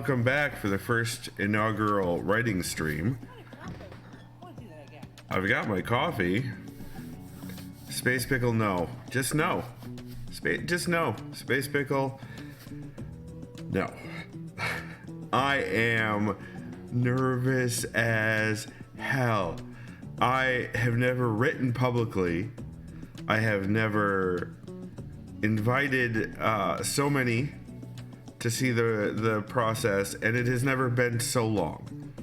welcome back for the first inaugural writing stream. I've got my coffee. Space Pickle, no. Just no. Just no. Space Pickle, no. I am nervous as hell. I have never written publicly. I have never invited so many to see the process, and it has never been so long.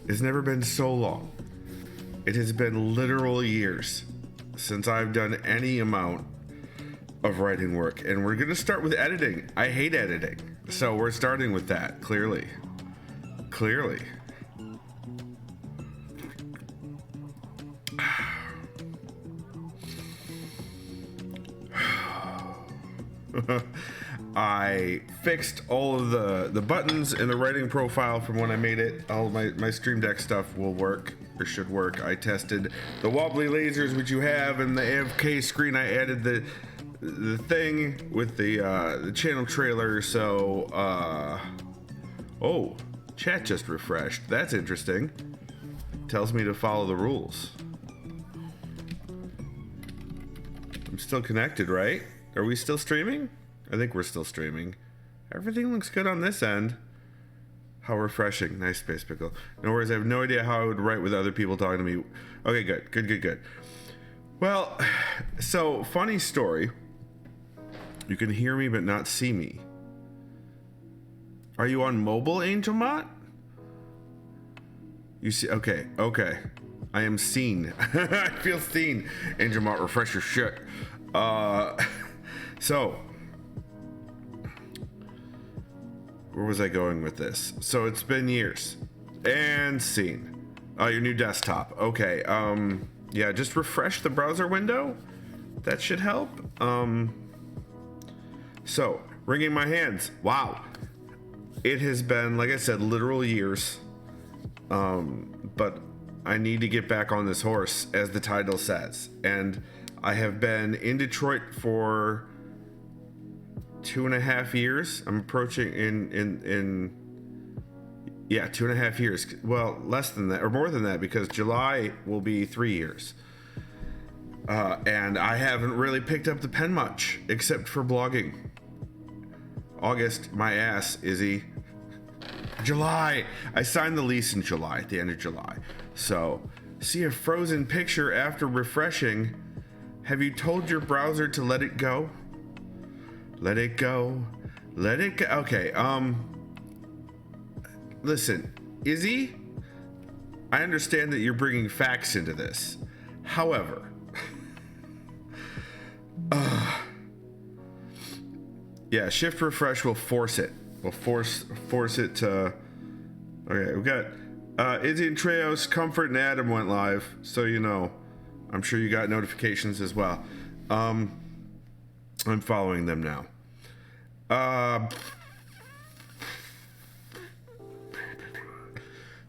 It's never been so long. It has been literal years since I've done any amount of writing work, and we're gonna start with editing. I hate editing, so we're starting with that. Clearly. I fixed all of the buttons in the writing profile from when I made it. All my Stream Deck stuff will work, or should work. I tested the wobbly lasers, which you have, and the AFK screen. I added the thing with the channel trailer. So oh, chat just refreshed. That's interesting. Tells me to follow the rules. I'm still connected, right? Are we still streaming? I think we're still streaming. Everything looks good on this end. How refreshing. Nice, Space Pickle. No worries, I have no idea how I would write with other people talking to me. Okay, good. Well, so, funny story. You can hear me but not see me. Are you on mobile, AngelMott? You see, okay. I am seen. I feel seen. AngelMott, refresh your shit. So, where was I going with this? So it's been years. And seen. Your new desktop. Okay, yeah, just refresh the browser window. That should help. So, wringing my hands. Wow. It has been, like I said, literal years. But I need to get back on this horse, as the title says. And I have been in Detroit for 2.5 years. I'm approaching in 2.5 years. Well, less than that, or more than that, because July will be 3 years. And I haven't really picked up the pen much, except for blogging. August, my ass, Izzy. July, I signed the lease in July, at the end of July. So, see a frozen picture after refreshing. Have you told your browser to let it go? Let it go. Okay, listen, Izzy, I understand that you're bringing facts into this. However, yeah, shift refresh will force it. We'll force it to. Okay, we got Izzy and Treos, Comfort, and Adam went live, so you know. I'm sure you got notifications as well. I'm following them now.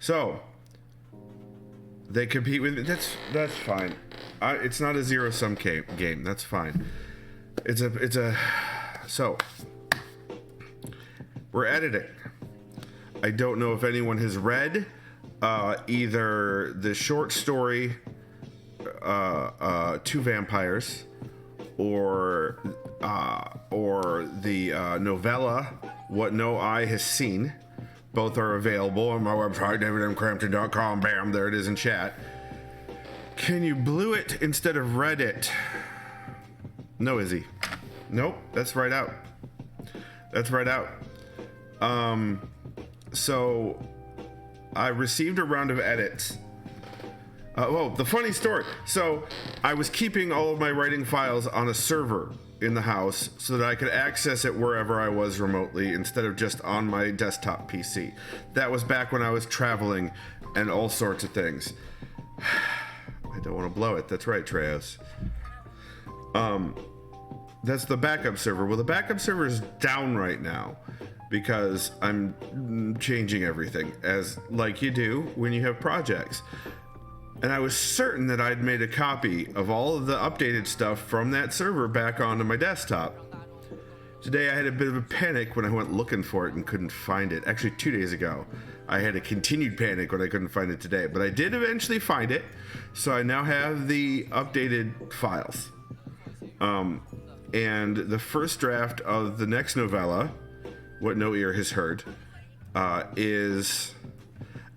So they compete with me. That's fine. It's not a zero-sum game. That's fine. So we're editing. I don't know if anyone has read either the short story Two Vampires or the novella What No Eye Has Seen. Both are available on my website, davidmcrampton.com. Bam, there it is in chat. Can you blue it instead of red it? No, Izzy. Nope, that's right out. So I received a round of edits. The funny story. So I was keeping all of my writing files on a server in the house so that I could access it wherever I was remotely instead of just on my desktop PC. That was back when I was traveling and all sorts of things. I don't want to blow it. That's right, Treos. That's the backup server. Well, the backup server is down right now because I'm changing everything, as like you do when you have projects. And I was certain that I'd made a copy of all of the updated stuff from that server back onto my desktop. Today I had a bit of a panic when I went looking for it and couldn't find it. Actually, 2 days ago, I had a continued panic when I couldn't find it today. But I did eventually find it, so I now have the updated files. And the first draft of the next novella, What No Ear Has Heard, is...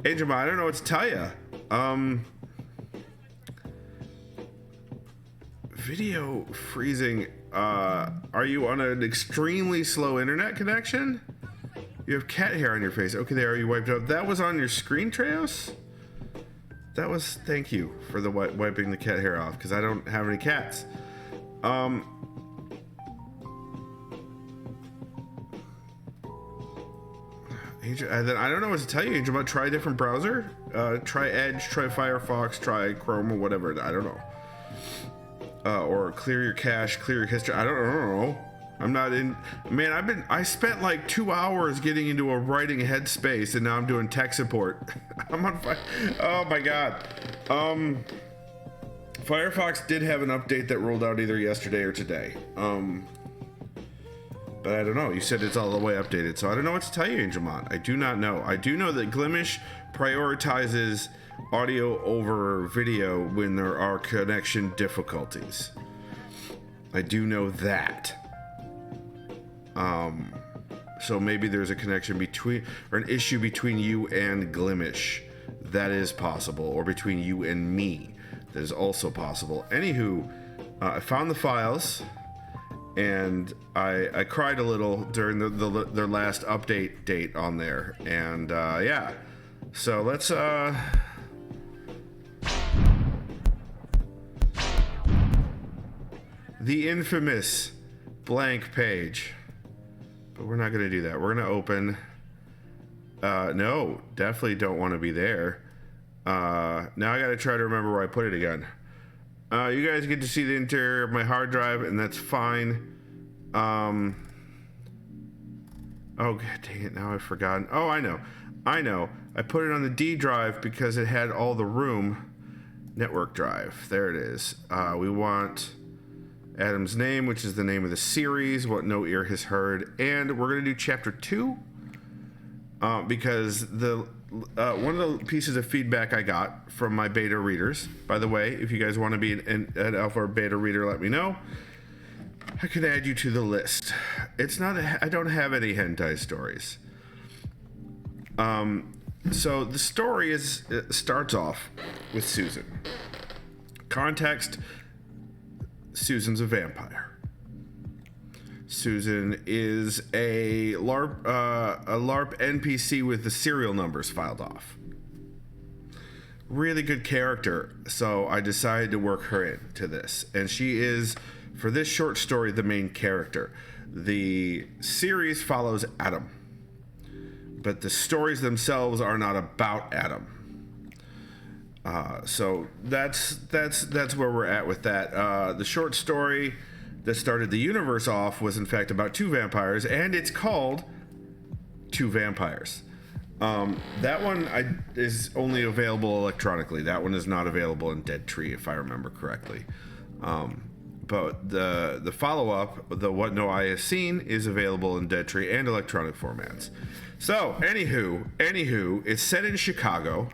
Angel, I don't know what to tell you. Video freezing. Are you on an extremely slow internet connection? You have cat hair on your face. Okay, there, you wiped out. That was on your screen, Treos? That was, thank you for the wiping the cat hair off, because I don't have any cats. Angel, I don't know what to tell you, Angel, but try a different browser. Try Edge, try Firefox, try Chrome, or whatever. I don't know. Or clear your cache, clear your history. I don't know. I'm not in. Man, I spent like 2 hours getting into a writing headspace, and now I'm doing tech support. I'm on fire. Oh my god. Firefox did have an update that rolled out either yesterday or today. But I don't know. You said it's all the way updated, so I don't know what to tell you, Angelmon. I do not know. I do know that Glimish prioritizes audio over video when there are connection difficulties. I do know that. So maybe there's a connection between, or an issue between you and Glimish. That is possible. Or between you and me. That is also possible. Anywho, I found the files, and I cried a little during their last update date on there. And yeah. So let's the infamous blank page. But we're not going to do that. We're going to open... no, definitely don't want to be there. Now I got to try to remember where I put it again. You guys get to see the interior of my hard drive, and that's fine. Oh, god dang it, now I've forgotten. Oh, I know. I put it on the D drive because it had all the room. Network drive. There it is. We want... Adam's Name, which is the name of the series, What No Ear Has Heard, and we're going to do chapter 2 because the one of the pieces of feedback I got from my beta readers, by the way, if you guys want to be an alpha or beta reader, let me know. I can add you to the list. It's not I don't have any hentai stories. So the story starts off with Susan. Context: Susan's a vampire. Susan is a LARP NPC with the serial numbers filed off. Really good character, so I decided to work her into this. And she is, for this short story, the main character. The series follows Adam, but the stories themselves are not about Adam. So that's where we're at with that. The short story that started the universe off was in fact about 2 vampires, and it's called 2 Vampires. That one is only available electronically. That one is not available in Dead Tree, if I remember correctly. But the follow-up, the What No Eye Has Seen, is available in Dead Tree and electronic formats. So, anywho, it's set in Chicago.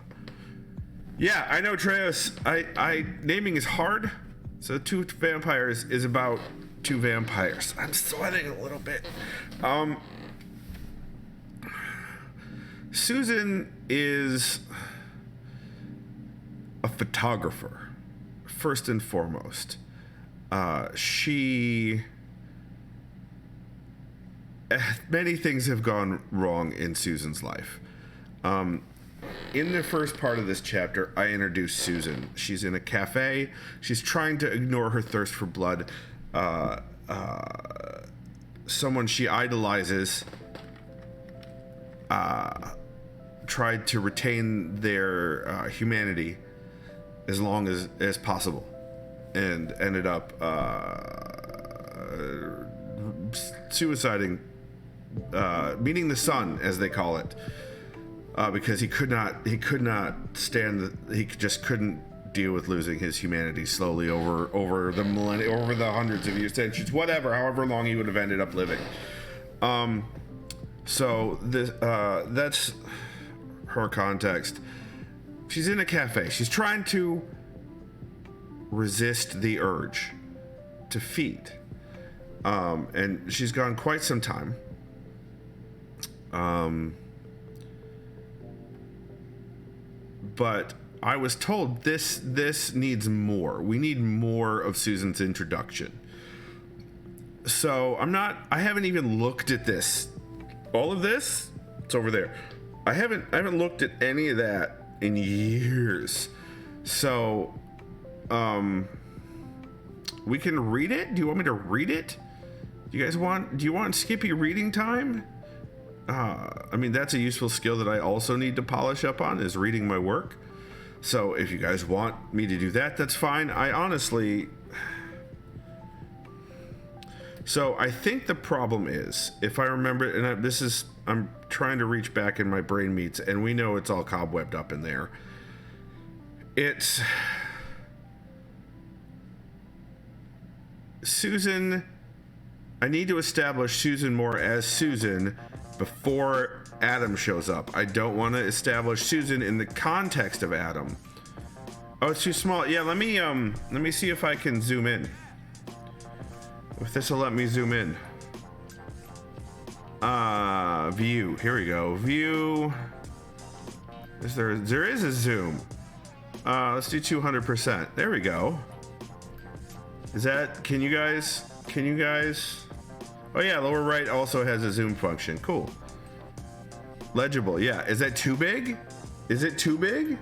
Yeah, I know, Treos. I naming is hard. So 2 Vampires is about 2 vampires. I'm sweating a little bit. Susan is a photographer, first and foremost. Many things have gone wrong in Susan's life. In the first part of this chapter, I introduced Susan. She's in a cafe. She's trying to ignore her thirst for blood. Someone she idolizes tried to retain their humanity as long as possible, and ended up suiciding, meeting the sun, as they call it. Because he just couldn't deal with losing his humanity slowly over the millennia, over the hundreds of years, centuries, whatever, however long he would have ended up living. So this that's her context. She's in a cafe. She's trying to resist the urge to feed. And she's gone quite some time. But I was told this needs more. We need more of Susan's introduction. So I haven't even looked at this. All of this, it's over there. I haven't looked at any of that in years. So, we can read it? Do you want me to read it? Do you want Skippy reading time? I mean, that's a useful skill that I also need to polish up on, is reading my work. So if you guys want me to do that, that's fine. So I think the problem is, if I remember, and I'm trying to reach back in my brain meats, and we know it's all cobwebbed up in there. It's Susan. I need to establish Susan more as Susan before Adam shows up. I don't want to establish Susan in the context of Adam. Oh, it's too small. Yeah, let me see if I can zoom in. If this will let me zoom in. View. Here we go. View. There is a zoom. Let's do 200%. There we go. Can you guys? Oh yeah, lower right also has a zoom function. Cool. Legible. Yeah. Is that too big? Is it too big?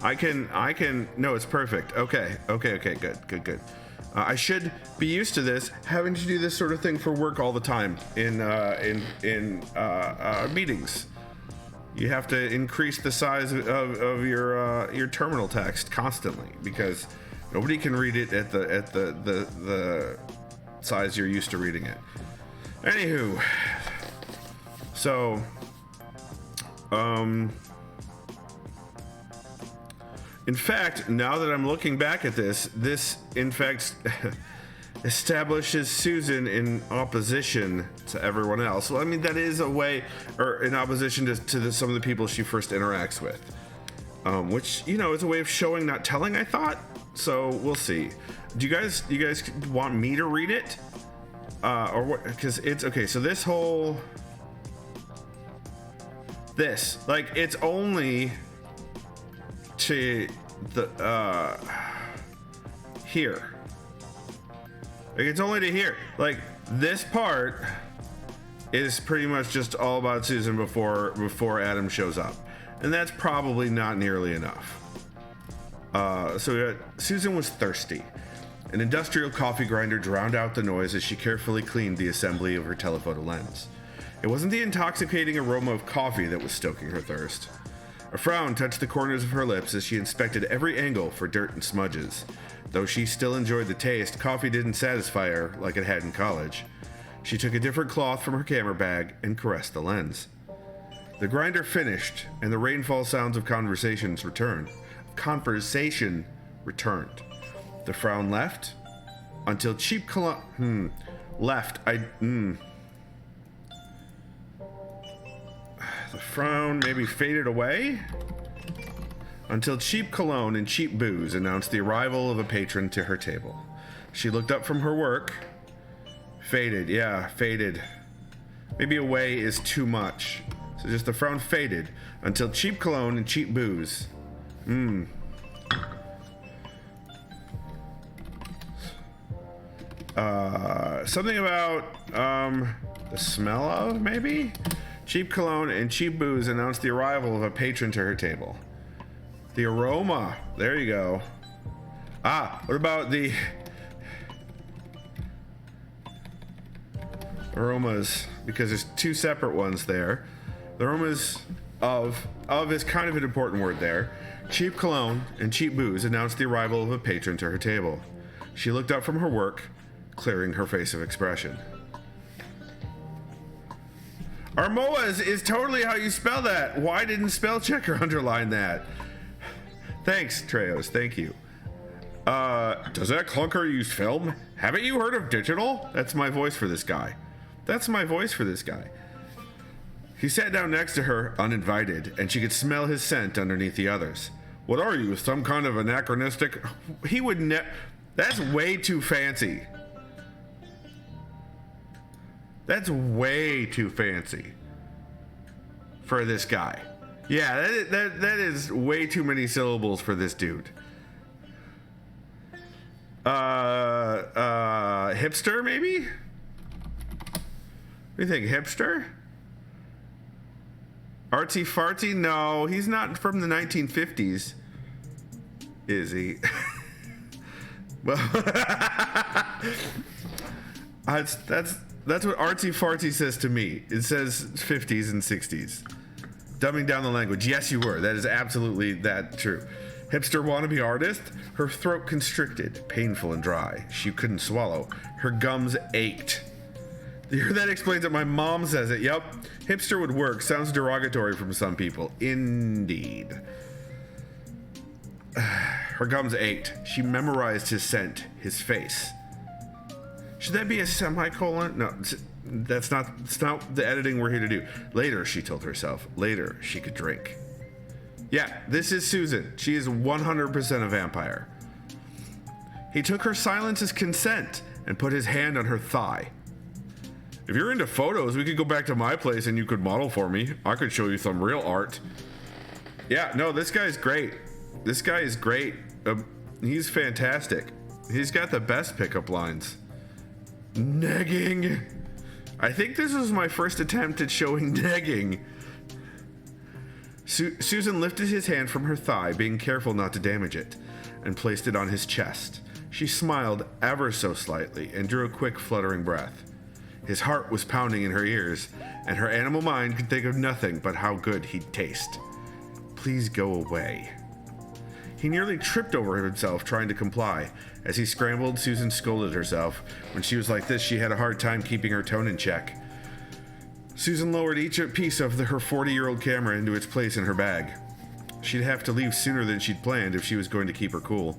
I can. No, it's perfect. Okay. Good. I should be used to this, having to do this sort of thing for work all the time in meetings. You have to increase the size of your terminal text constantly, because nobody can read it at the size you're used to reading it. Anywho, so in fact, now that I'm looking back at this in fact establishes Susan in opposition to everyone else. Well, I mean, that is a way, or in opposition to some of the people she first interacts with, which, is a way of showing, not telling, I thought. So we'll see. Do you guys want me to read it? Or what? Because it's okay. So it's only to the here. Like, it's only to here. Like, this part is pretty much just all about Susan before Adam shows up, and that's probably not nearly enough. So we got, Susan was thirsty. An industrial coffee grinder drowned out the noise as she carefully cleaned the assembly of her telephoto lens. It wasn't the intoxicating aroma of coffee that was stoking her thirst. A frown touched the corners of her lips as she inspected every angle for dirt and smudges. Though she still enjoyed the taste, coffee didn't satisfy her like it had in college. She took a different cloth from her camera bag and caressed the lens. The grinder finished, and the rainfall sounds of conversation returned. The frown left until cheap cologne. The frown maybe faded away until cheap cologne and cheap booze announced the arrival of a patron to her table. She looked up from her work. Faded. Maybe away is too much. So just the frown faded until cheap cologne and cheap booze. Something about the smell of, maybe? Cheap cologne and cheap booze announced the arrival of a patron to her table. The aroma. There you go. What about the aromas? Because there's two separate ones there. The aromas of is kind of an important word there. Cheap cologne and cheap booze announced the arrival of a patron to her table. She looked up from her work, clearing her face of expression. Armoa is totally how you spell that. Why didn't spell checker underline that? Thanks, Treos. Thank you. Does that clunker use film? Haven't you heard of digital? That's my voice for this guy. That's my voice for this guy. He sat down next to her, uninvited, and she could smell his scent underneath the others. What are you, some kind of anachronistic? He would That's way too fancy. That's way too fancy for this guy. Yeah, that is way too many syllables for this dude. Hipster, maybe? What do you think, hipster? Artsy fartsy? No, he's not from the 1950s. Is he? Well, that's what artsy fartsy says to me. It says 50s and 60s. Dumbing down the language. Yes, you were. That is absolutely that true. Hipster wannabe artist? Her throat constricted, painful and dry. She couldn't swallow. Her gums ached. That explains it. My mom says it. Yep. Hipster would work. Sounds derogatory from some people. Indeed. Her gums ached. She memorized his scent, his face. Should that be a semicolon? No, that's not the editing we're here to do. Later, she told herself. Later, she could drink. Yeah, this is Susan. She is 100% a vampire. He took her silence as consent and put his hand on her thigh. If you're into photos, we could go back to my place and you could model for me. I could show you some real art. Yeah, no, this guy's great. This guy is great. He's fantastic. He's got the best pickup lines. Negging. I think this was my first attempt at showing negging. Susan lifted his hand from her thigh, being careful not to damage it, and placed it on his chest. She smiled ever so slightly and drew a quick, fluttering breath. His heart was pounding in her ears, and her animal mind could think of nothing but how good he'd taste. Please go away. He nearly tripped over himself trying to comply. As he scrambled, Susan scolded herself. When she was like this, she had a hard time keeping her tone in check. Susan lowered each piece of her 40-year-old camera into its place in her bag. She'd have to leave sooner than she'd planned if she was going to keep her cool.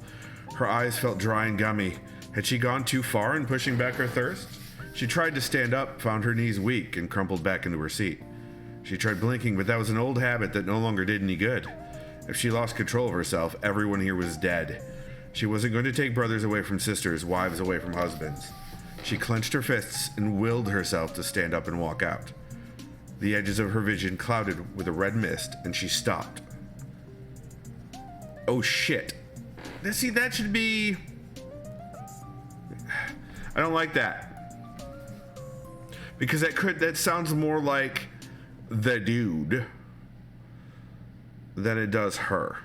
Her eyes felt dry and gummy. Had she gone too far in pushing back her thirst? She tried to stand up, found her knees weak, and crumpled back into her seat. She tried blinking, but that was an old habit that no longer did any good. If she lost control of herself, everyone here was dead. She wasn't going to take brothers away from sisters, wives away from husbands. She clenched her fists and willed herself to stand up and walk out. The edges of her vision clouded with a red mist, and she stopped. Oh shit. See, that should be... I don't like that. Because that sounds more like the dude than it does her.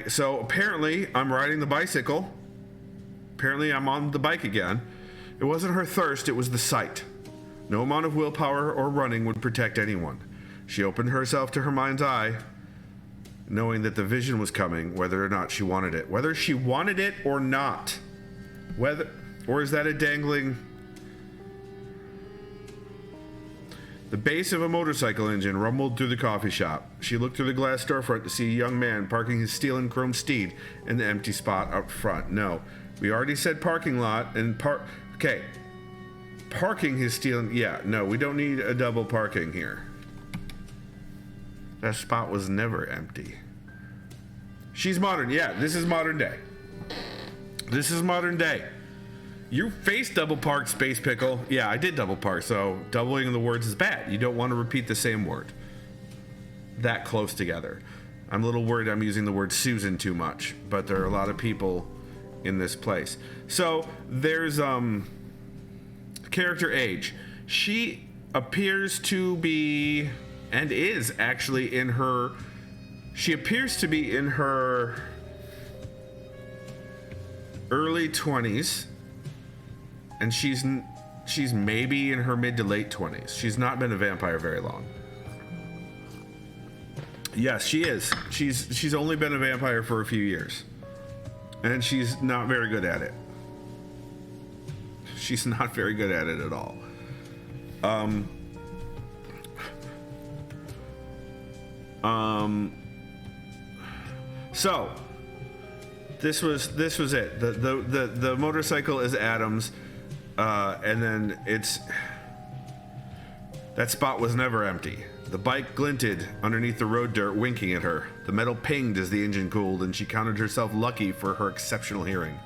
So apparently I'm riding the bicycle. Apparently I'm on the bike again. It wasn't her thirst, it was the sight. No amount of willpower or running would protect anyone. She opened herself to her mind's eye, knowing that the vision was coming, whether or not she wanted it. Whether she wanted it or not. Or is that a dangling... The bass of a motorcycle engine rumbled through the coffee shop. She looked through the glass storefront to see a young man parking his steel and chrome steed in the empty spot up front. No, we already said parking lot and okay. Parking his steel. Yeah, no, we don't need a double parking here. That spot was never empty. She's modern. Yeah, this is modern day. This is modern day. You face double parked, Space Pickle. Yeah, I did double park, so doubling the words is bad. You don't want to repeat the same word that close together. I'm a little worried I'm using the word Susan too much, but there are a lot of people in this place. So there's character age. She appears to be, and is actually in her, she appears to be in her early 20s. And she's maybe in her mid to late 20s. She's not been a vampire very long. Yes, she is. She's only been a vampire for a few years. And she's not very good at it. She's not very good at it at all. Um, so this was it. The motorcycle is Adam's, and then that spot was never empty. The bike glinted underneath the road dirt, winking at her. The metal pinged as the engine cooled, and she counted herself lucky for her exceptional hearing.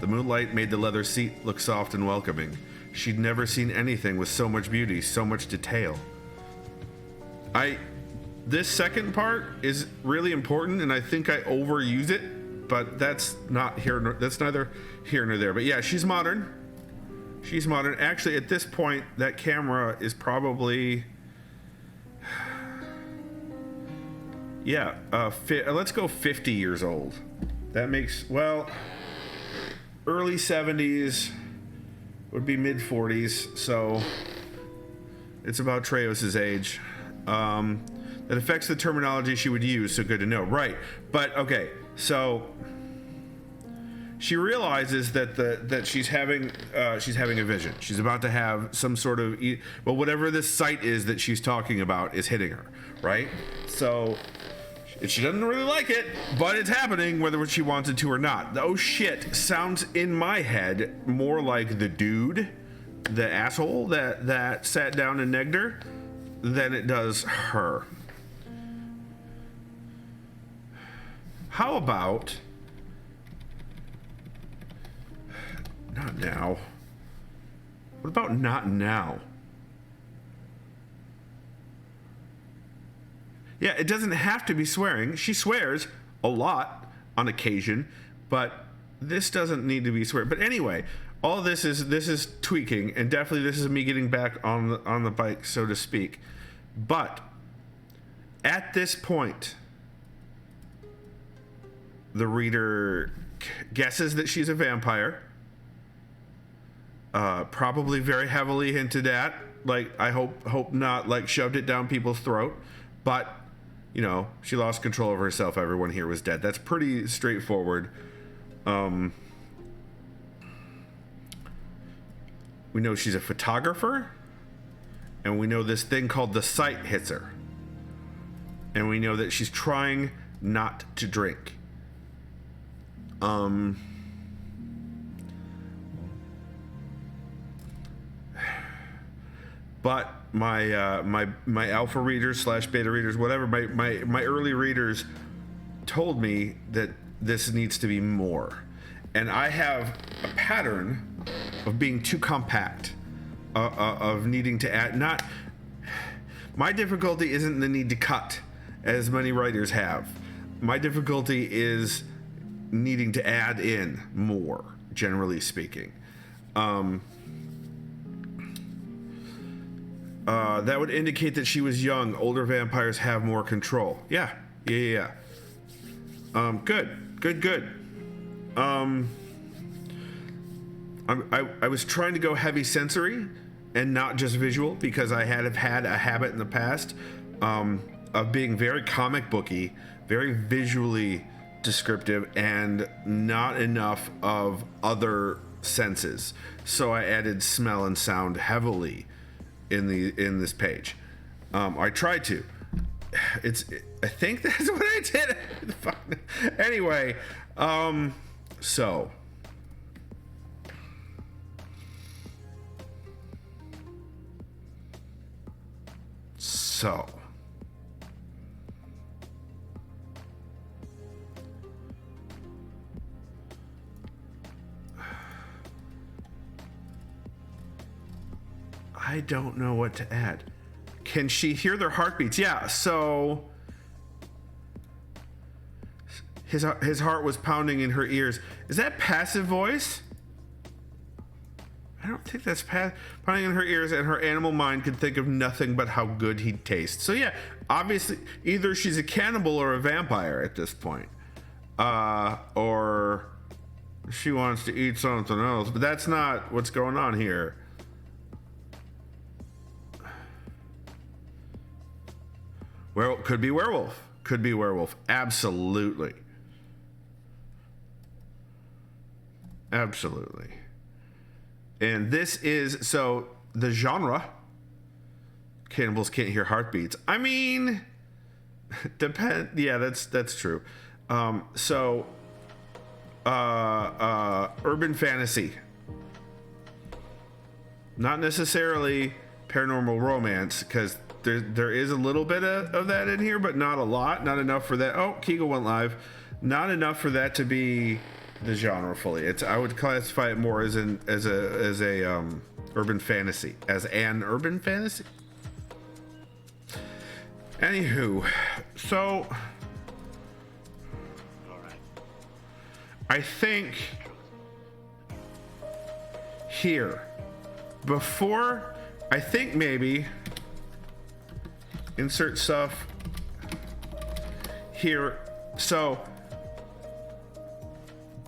The moonlight made the leather seat look soft and welcoming. She'd never seen anything with so much beauty, so much detail. This second part is really important, and I think I overuse it, but that's neither here nor there. But yeah, she's modern. She's modern. Actually, at this point, that camera is probably, yeah, let's go 50 years old. That makes, well, early 70s would be mid 40s, so it's about Treos's age. That affects the terminology she would use, so good to know. Right, but okay, so she realizes that she's having a vision. She's about to have some sort of, well, whatever this sight is that she's talking about is hitting her, right? So she doesn't really like it, but it's happening whether she wants it to or not. The oh shit sounds in my head more like the dude, the asshole that sat down and negged her, than it does her. How about not now? What about not now? Yeah, it doesn't have to be swearing. She swears a lot on occasion, but this doesn't need to be swearing. But anyway, all this is tweaking, and definitely this is me getting back on the bike, so to speak. But at this point, the reader guesses that she's a vampire. Probably very heavily hinted at. Like, I hope not, like, shoved it down people's throat. But, you know, she lost control of herself. Everyone here was dead. That's pretty straightforward. We know she's a photographer. And we know this thing called the sight hits her. And we know that she's trying not to drink. But my alpha readers / beta readers, whatever, my early readers told me that this needs to be more. And I have a pattern of being too compact, of needing to add. Not my difficulty isn't the need to cut, as many writers have. My difficulty is needing to add in more, generally speaking. That would indicate that she was young. Older vampires have more control. Yeah. Good. I was trying to go heavy sensory and not just visual, because I have had a habit in the past of being very comic booky, very visually descriptive, and not enough of other senses. So I added smell and sound heavily in this page. I tried to. I think that's what I did. Anyway, so I don't know what to add. Can she hear their heartbeats? Yeah, so his heart was pounding in her ears. Is that passive voice? I don't think that's pounding in her ears, and her animal mind could think of nothing but how good he'd taste. So yeah, obviously, either she's a cannibal or a vampire at this point. Or she wants to eat something else, but that's not what's going on here. Well, could be werewolf. Could be werewolf. Absolutely. Absolutely. And this is, so the genre cannibals can't hear heartbeats. I mean, yeah, that's true. So urban fantasy, not necessarily paranormal romance, because there is a little bit of that in here, but not a lot, not enough for that. Oh, Kegel went live. Not enough for that to be the genre fully. I would classify it more as a urban fantasy, as an urban fantasy. Anywho, so I think here, before, I think maybe insert stuff here. So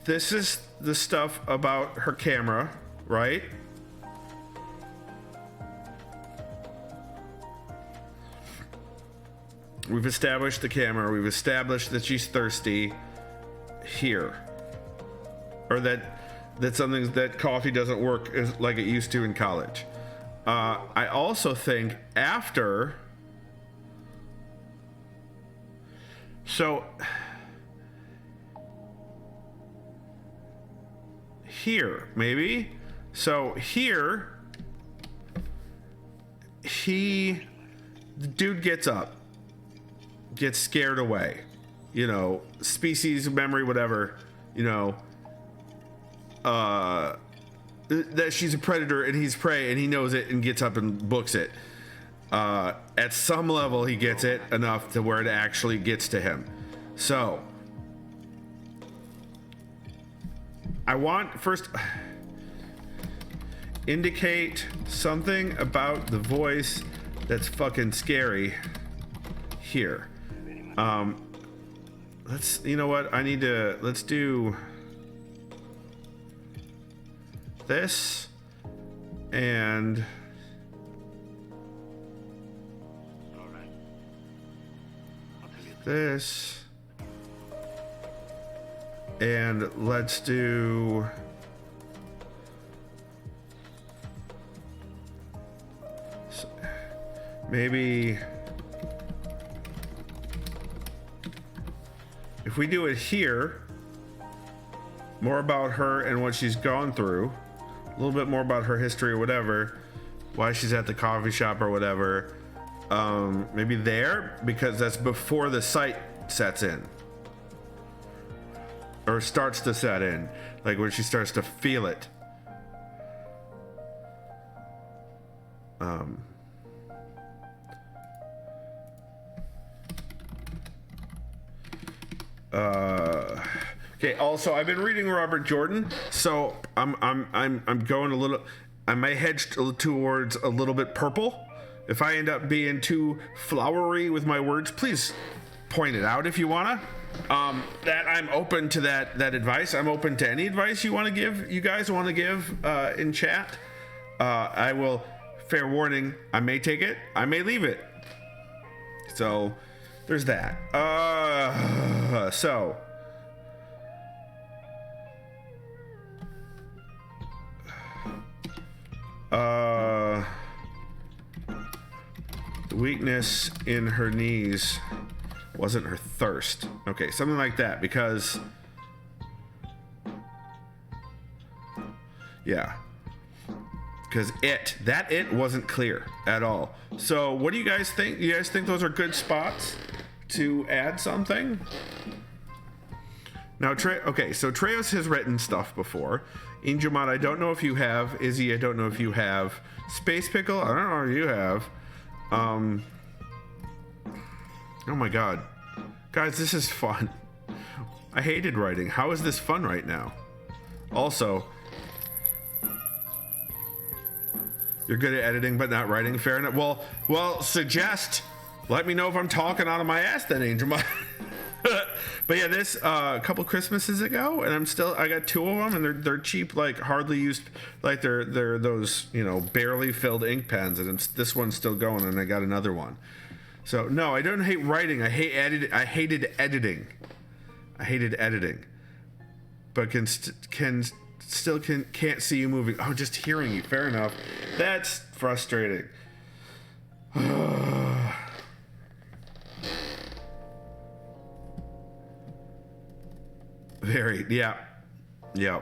this is the stuff about her camera, right? We've established the camera. We've established that she's thirsty here. Or that something, that coffee doesn't work like it used to in college. I also think after... So... Here, maybe? So here... The dude gets up. Gets scared away. You know, species, memory, whatever. You know... that she's a predator and he's prey and he knows it and gets up and books it. At some level he gets it enough to where it actually gets to him. So I want first indicate something about the voice that's fucking scary here. You know what, let's do this and this, and let's do maybe if we do it here, more about her and what she's gone through, a little bit more about her history or whatever, why she's at the coffee shop or whatever. Maybe there, because that's before the sight sets in or starts to set in, like when she starts to feel it. Okay. Also, I've been reading Robert Jordan, so I'm going a little. I might hedge towards a little bit purple. If I end up being too flowery with my words, please point it out if you wanna. That I'm open to that advice. I'm open to any advice you want to give. You guys want to give in chat. I will. Fair warning. I may take it. I may leave it. So there's that. So. The weakness in her knees wasn't her thirst. Okay, something like that, because yeah, because it wasn't clear at all. So what do you guys think? You guys think those are good spots to add something? Now, okay, so Treos has written stuff before. Injumon, I don't know if you have. Izzy, I don't know if you have. Space Pickle, I don't know if you have. Oh my god. Guys, this is fun. I hated writing. How is this fun right now? Also, you're good at editing but not writing. Fair enough. Well, suggest. Let me know if I'm talking out of my ass then, Angelmon. But yeah, this a couple Christmases ago, and I got 2 of them, and they're cheap, like hardly used, like they're those, you know, barely filled ink pens, and this one's still going, and I got another one. So no, I don't hate writing. I hated editing. I hated editing, but can't see you moving. Oh, just hearing you. Fair enough. That's frustrating. Very, yeah. Yeah.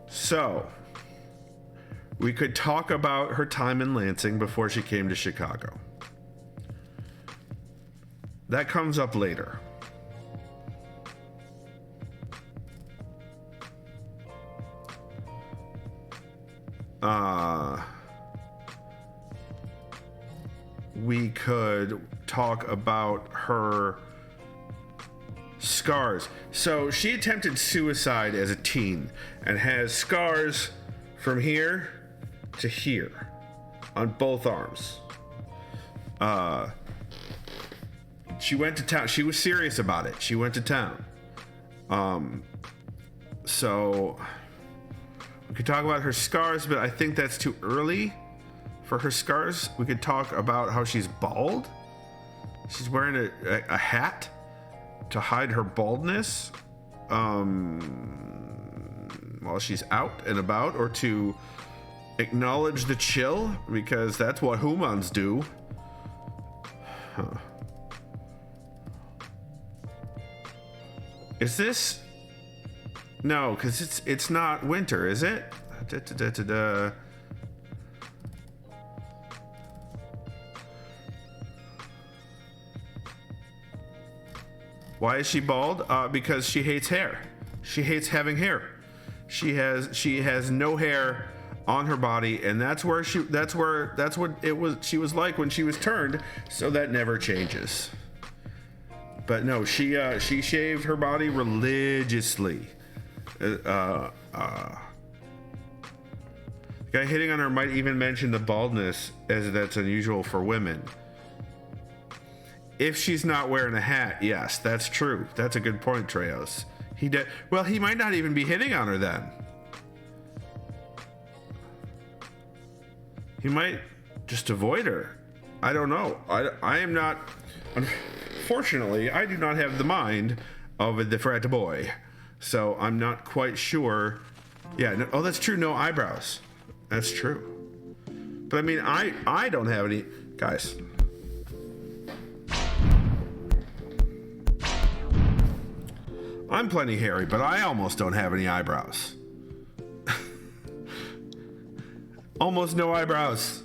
So, we could talk about her time in Lansing before she came to Chicago. That comes up later. We could talk about her scars. So she attempted suicide as a teen and has scars from here to here on both arms. She went to town. She was serious about it. She went to town. So we could talk about her scars, but I think that's too early for her scars. We could talk about how she's bald. She's wearing a hat to hide her baldness while she's out and about, or to acknowledge the chill, because that's what humans do. Huh. Is this? No, because it's not winter, is it? Why is she bald? Because she hates hair. She hates having hair. She has no hair on her body, and that's what she was like when she was turned. So that never changes. But no, she shaved her body religiously. The guy hitting on her might even mention the baldness, as that's unusual for women. If she's not wearing a hat, yes, that's true. That's a good point, Treos. Well, he might not even be hitting on her then. He might just avoid her. I don't know. I am not. Unfortunately, I do not have the mind of the frat boy, so I'm not quite sure. Yeah. No, oh, that's true. No eyebrows. That's true. But I mean, I don't have any, guys. I'm plenty hairy, but I almost don't have any eyebrows. Almost no eyebrows.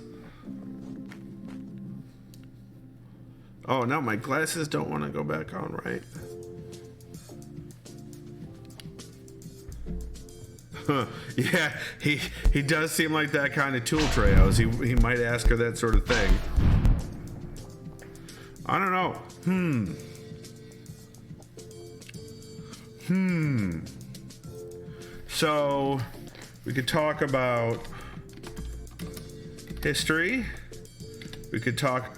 Oh, no, my glasses don't want to go back on, right? Yeah, he does seem like that kind of tool, Treos. He might ask her that sort of thing. I don't know. So we could talk about history. We could talk.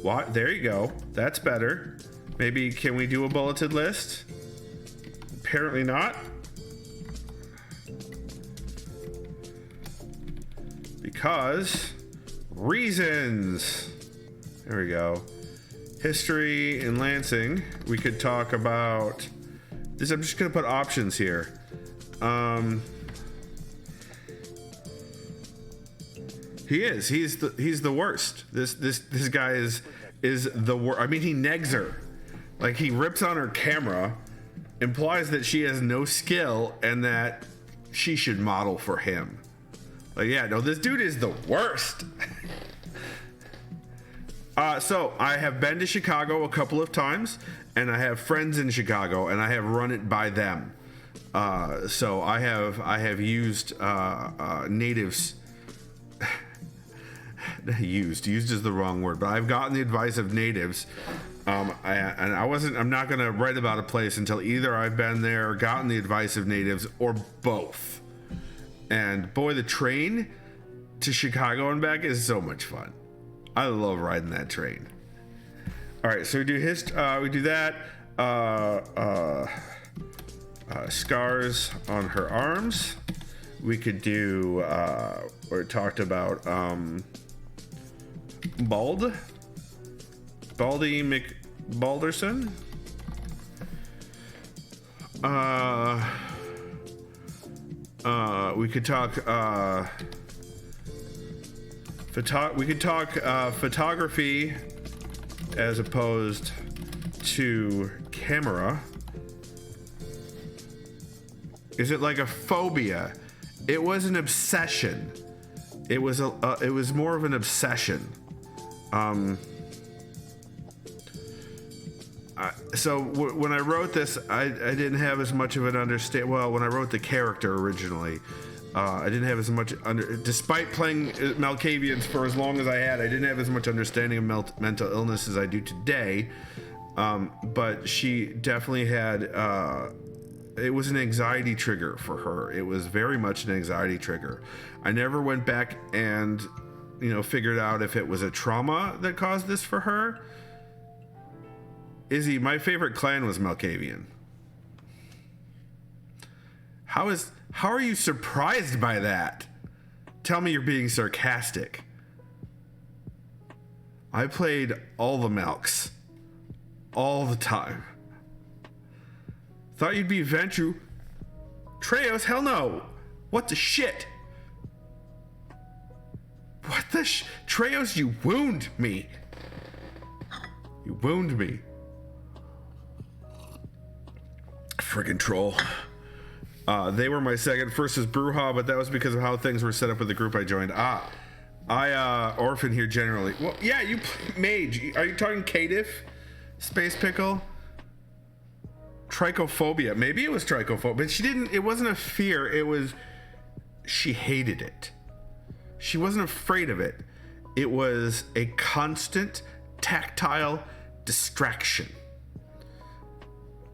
What? There you go. That's better. Maybe can we do a bulleted list? Apparently not. Because reasons. There we go. History in Lansing. We could talk about this. I'm just gonna put options here. He's the worst. This guy is the worst. I mean, he negs her. Like, he rips on her camera, implies that she has no skill and that she should model for him. Like, yeah, no, this dude is the worst. So I have been to Chicago a couple of times, and I have friends in Chicago, and I have run it by them. So I have used natives. Used is the wrong word, but I've gotten the advice of natives. I'm not going to write about a place until either I've been there or gotten the advice of natives, or both. And boy, the train to Chicago and back is so much fun. I love riding that train. All right, so we do that. Scars on her arms. We could do. We talked about Baldy McBalderson. We could talk photography as opposed to camera. Is it like a phobia? It was an obsession. It was more of an obsession. So when I wrote this, I didn't have as much of an understand. Well, when I wrote the character originally, I didn't have as much despite playing Malkavians for as long as I had, I didn't have as much understanding of mental illness as I do today. But she definitely had. It was an anxiety trigger for her. It was very much an anxiety trigger. I never went back and, figured out if it was a trauma that caused this for her. Izzy, my favorite clan was Malkavian. How are you surprised by that? Tell me you're being sarcastic. I played all the Malks. All the time. Thought you'd be Ventru. Treos, hell no. What the shit? What the Treos, you wound me. You wound me. Friggin' troll. They were my second. First was Bruja, but that was because of how things were set up with the group I joined. I orphan here generally. Well, yeah, you mage. Are you talking Caitiff? Space Pickle? Trichophobia. Maybe it was trichophobia, but it wasn't a fear. It was, she hated it. She wasn't afraid of it. It was a constant tactile distraction.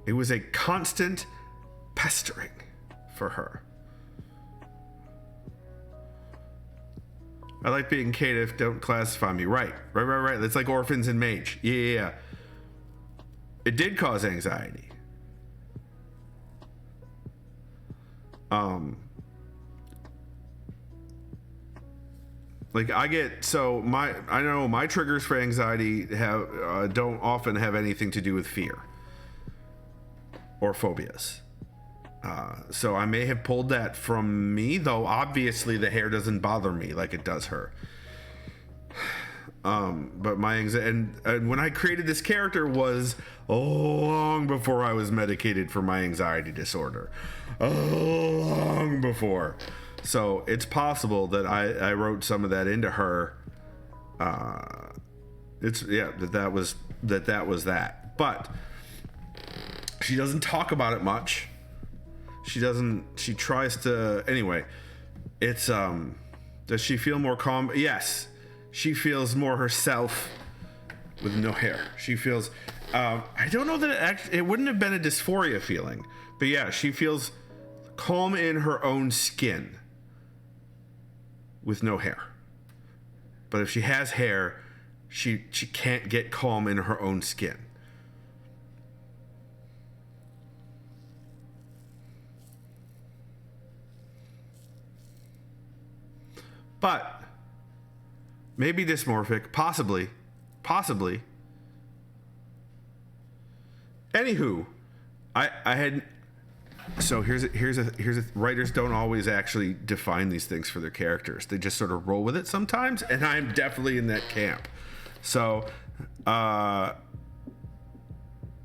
It was a constant pestering for her. I like being Caitiff, don't classify me. Right. That's like orphans and mage. Yeah. It did cause anxiety. Like I know my triggers for anxiety don't often have anything to do with fear or phobias. So I may have pulled that from me, though obviously the hair doesn't bother me like it does her. But my anxiety, and when I created this character was long before I was medicated for my anxiety disorder. Long before. So it's possible that I wrote some of that into her. That was that. But she doesn't talk about it much. She tries to, anyway. It's, does she feel more calm? Yes. She feels more herself with no hair. She feels, I don't know that it wouldn't have been a dysphoria feeling, but yeah, she feels calm in her own skin with no hair. But if she has hair, she can't get calm in her own skin. But maybe dysmorphic, possibly. Anywho, I had. So here's a writers don't always actually define these things for their characters. They just sort of roll with it sometimes, and I'm definitely in that camp. So,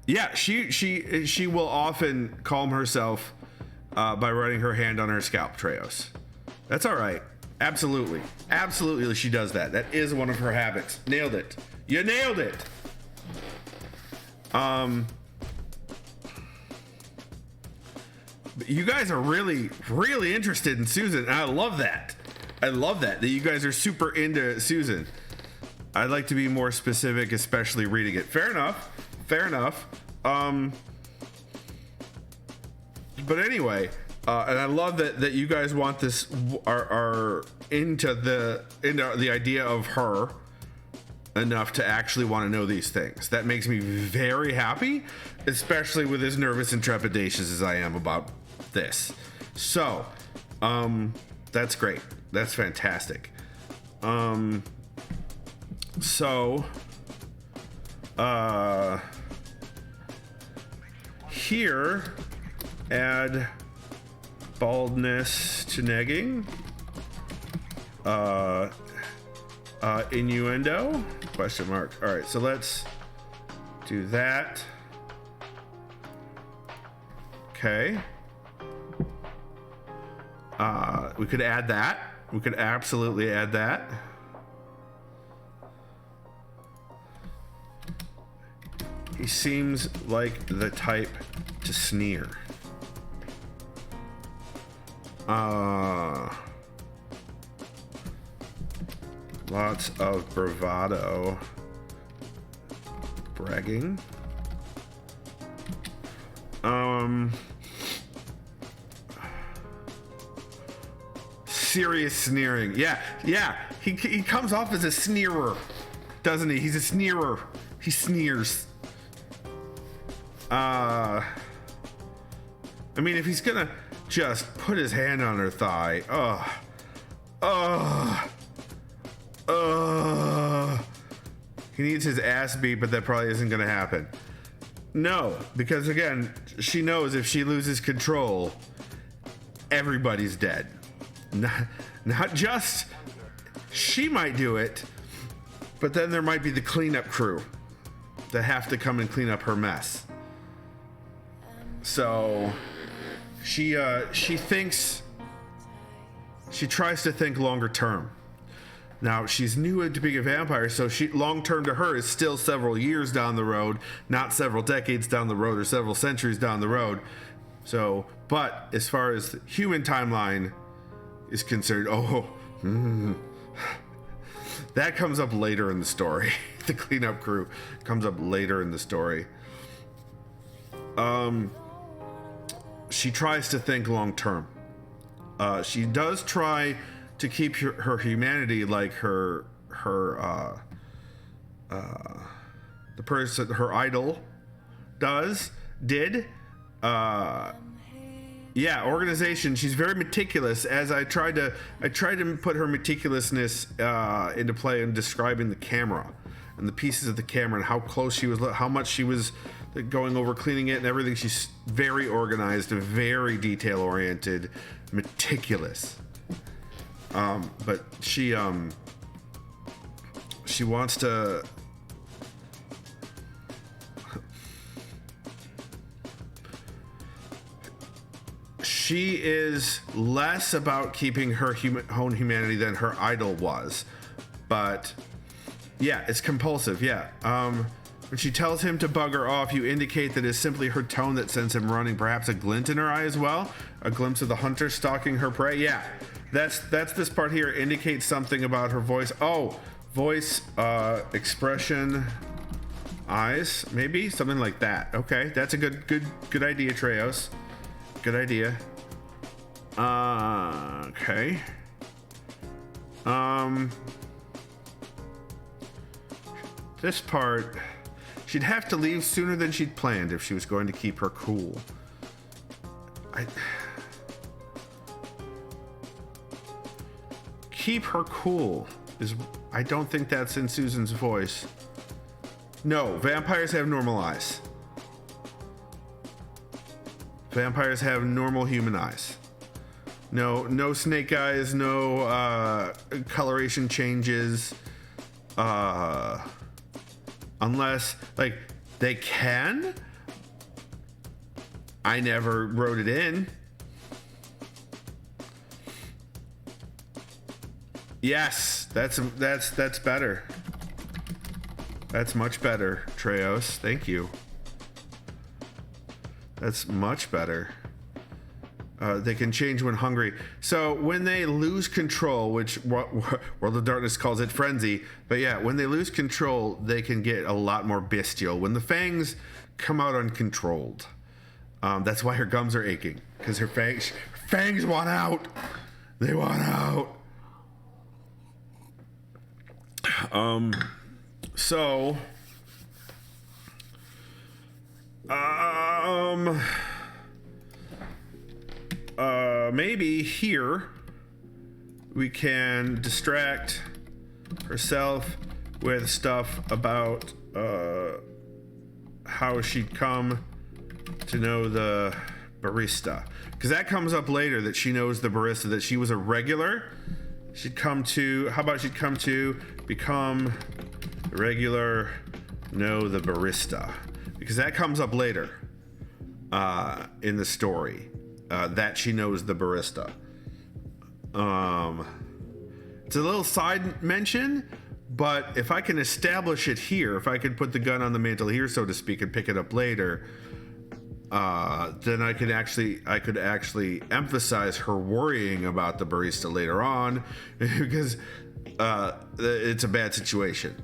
yeah, she will often calm herself by running her hand on her scalp, Treos. That's all right. Absolutely, she does that. That is one of her habits. Nailed it. You nailed it. You guys are really, really interested in Susan. And I love that you guys are super into Susan. I'd like to be more specific, especially reading it. Fair enough. But anyway, and I love that you guys want this, are into the idea of her enough to actually want to know these things. That makes me very happy, especially with as nervous and trepidatious as I am about this. So, that's great. That's fantastic. Here, add Baldness to negging. Innuendo? Question mark. All right, so let's do that. Okay. We could add that. We could absolutely add that. He seems like the type to sneer. Lots of bravado. Bragging. Serious sneering. Yeah. He comes off as a sneerer, doesn't he? He's a sneerer. He sneers. I mean, if he's gonna just put his hand on her thigh, he needs his ass beat, but that probably isn't gonna happen. No, because again, she knows if she loses control, everybody's dead. Not just she might do it, but then there might be the cleanup crew that have to come and clean up her mess. So she tries to think longer term. Now she's new to being a vampire, so long term to her is still several years down the road, not several decades down the road or several centuries down the road. So, but as far as the human timeline is concerned, that comes up later in the story. The cleanup crew comes up later in the story. She tries to think long term. She does try to keep her humanity, like the person, her idol did. Organization. She's very meticulous. As I tried to put her meticulousness into play in describing the camera and the pieces of the camera and how close she was, how much she was going over, cleaning it and everything. She's very organized, very detail oriented, meticulous. But she wants to. She is less about keeping her own humanity than her idol was, but yeah, it's compulsive. Yeah. When she tells him to bugger off, you indicate that it's simply her tone that sends him running. Perhaps a glint in her eye as well, a glimpse of the hunter stalking her prey. Yeah, that's this part here indicates something about her voice. Oh, voice, expression, eyes, maybe something like that. Okay, that's a good idea, Treos. Good idea. Okay. This part, she'd have to leave sooner than she'd planned if she was going to keep her cool. Keep her cool is, I don't think that's in Susan's voice. No, vampires have normal eyes. Vampires have normal human eyes. No snake eyes, no coloration changes. Unless, like, they can. I never wrote it in. Yes, that's better. That's much better, Treos. Thank you. That's much better. They can change when hungry. So when they lose control, which World of Darkness calls it frenzy, but yeah, when they lose control, they can get a lot more bestial. When the fangs come out uncontrolled, that's why her gums are aching, because her fangs want out. They want out. Maybe here we can distract herself with stuff about how she'd come to know the barista, because that comes up later that she knows the barista, that she was a regular. She'd come to, how about she'd come to become regular, know the barista, because that comes up later in the story, that she knows the barista. It's a little side mention, but if I can establish it here, if I could put the gun on the mantle here, so to speak, and pick it up later, then I could actually emphasize her worrying about the barista later on, because it's a bad situation.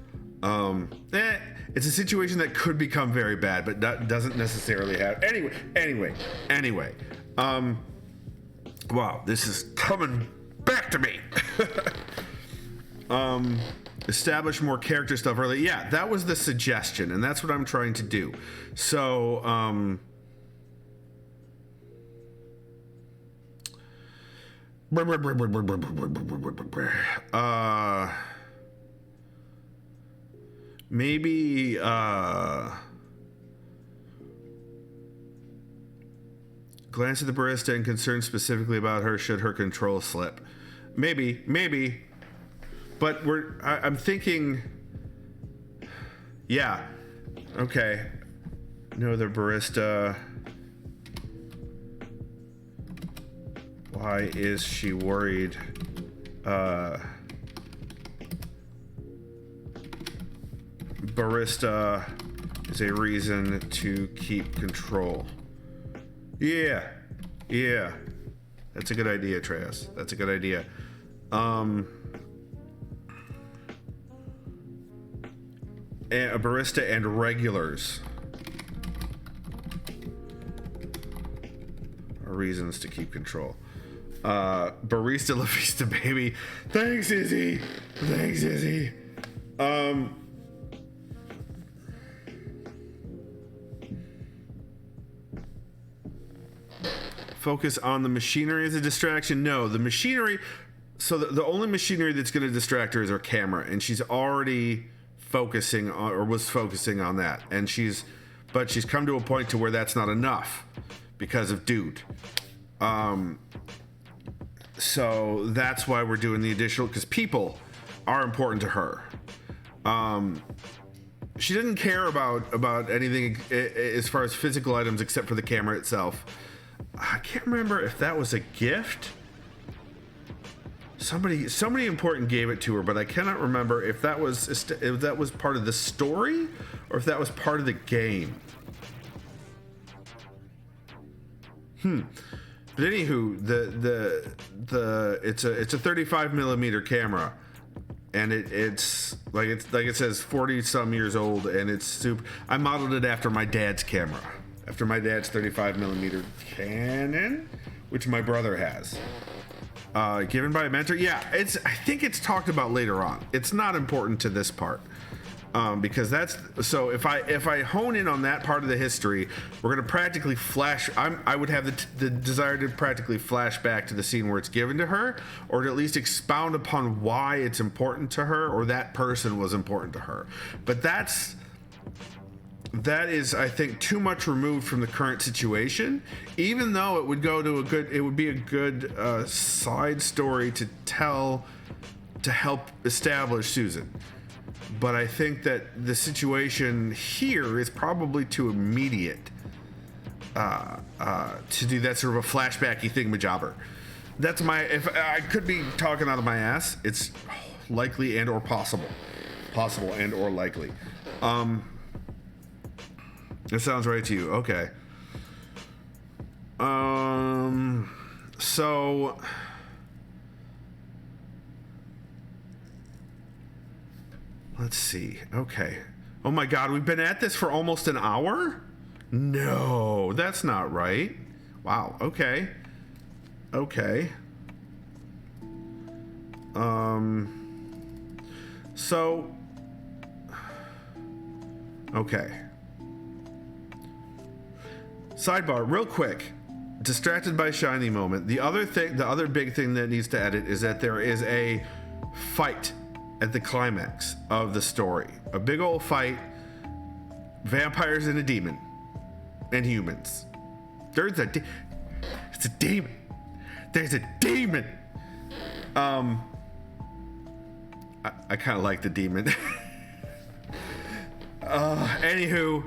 It's a situation that could become very bad, but that doesn't necessarily have. Anyway. Wow, this is coming back to me. Establish more character stuff early. Yeah, that was the suggestion, and that's what I'm trying to do. So, maybe glance at the barista and concern specifically about her should her control slip. Maybe. But I'm thinking, yeah, okay. No, the barista. Why is she worried? Barista is a reason to keep control. Yeah. That's a good idea, Treas. That's a good idea. And a barista and regulars are reasons to keep control. Barista La Vista baby. Thanks, Izzy. Focus on the machinery as a distraction. No, the machinery. So the only machinery that's going to distract her is her camera, and she's already focusing on, or was focusing on that, and she's come to a point to where that's not enough because of Dude. So that's why we're doing the additional, because people are important to her. She didn't care about anything as far as physical items except for the camera itself. I can't remember if that was a gift. Somebody important gave it to her, but I cannot remember if that was part of the story or if that was part of the game. But anywho, it's a 35 millimeter camera, and it's like it says 40 some years old, and it's super. I modeled it after my dad's camera, after my dad's 35 millimeter Canon, which my brother has. Given by a mentor. Yeah, I think it's talked about later on. It's not important to this part. Because that's, so if I hone in on that part of the history, we're going to practically flash. I would have the desire to practically flash back to the scene where it's given to her, or to at least expound upon why it's important to her, or that person was important to her. But that is, I think, too much removed from the current situation, even though it would be a good side story to tell, to help establish Susan. But I think that the situation here is probably too immediate to do that sort of a flashbacky thingamajobber. That's if I could be talking out of my ass, it's likely and or possible and or likely. That sounds right to you. Okay. So let's see. Okay. Oh my God, we've been at this for almost an hour? No, that's not right. Wow. Okay. So okay. Sidebar, real quick. Distracted by shiny moment. The other big thing that needs to edit is that there is a fight at the climax of the story. A big old fight. Vampires and a demon. And humans. It's a demon. There's a demon. I kind of like the demon. Anywho,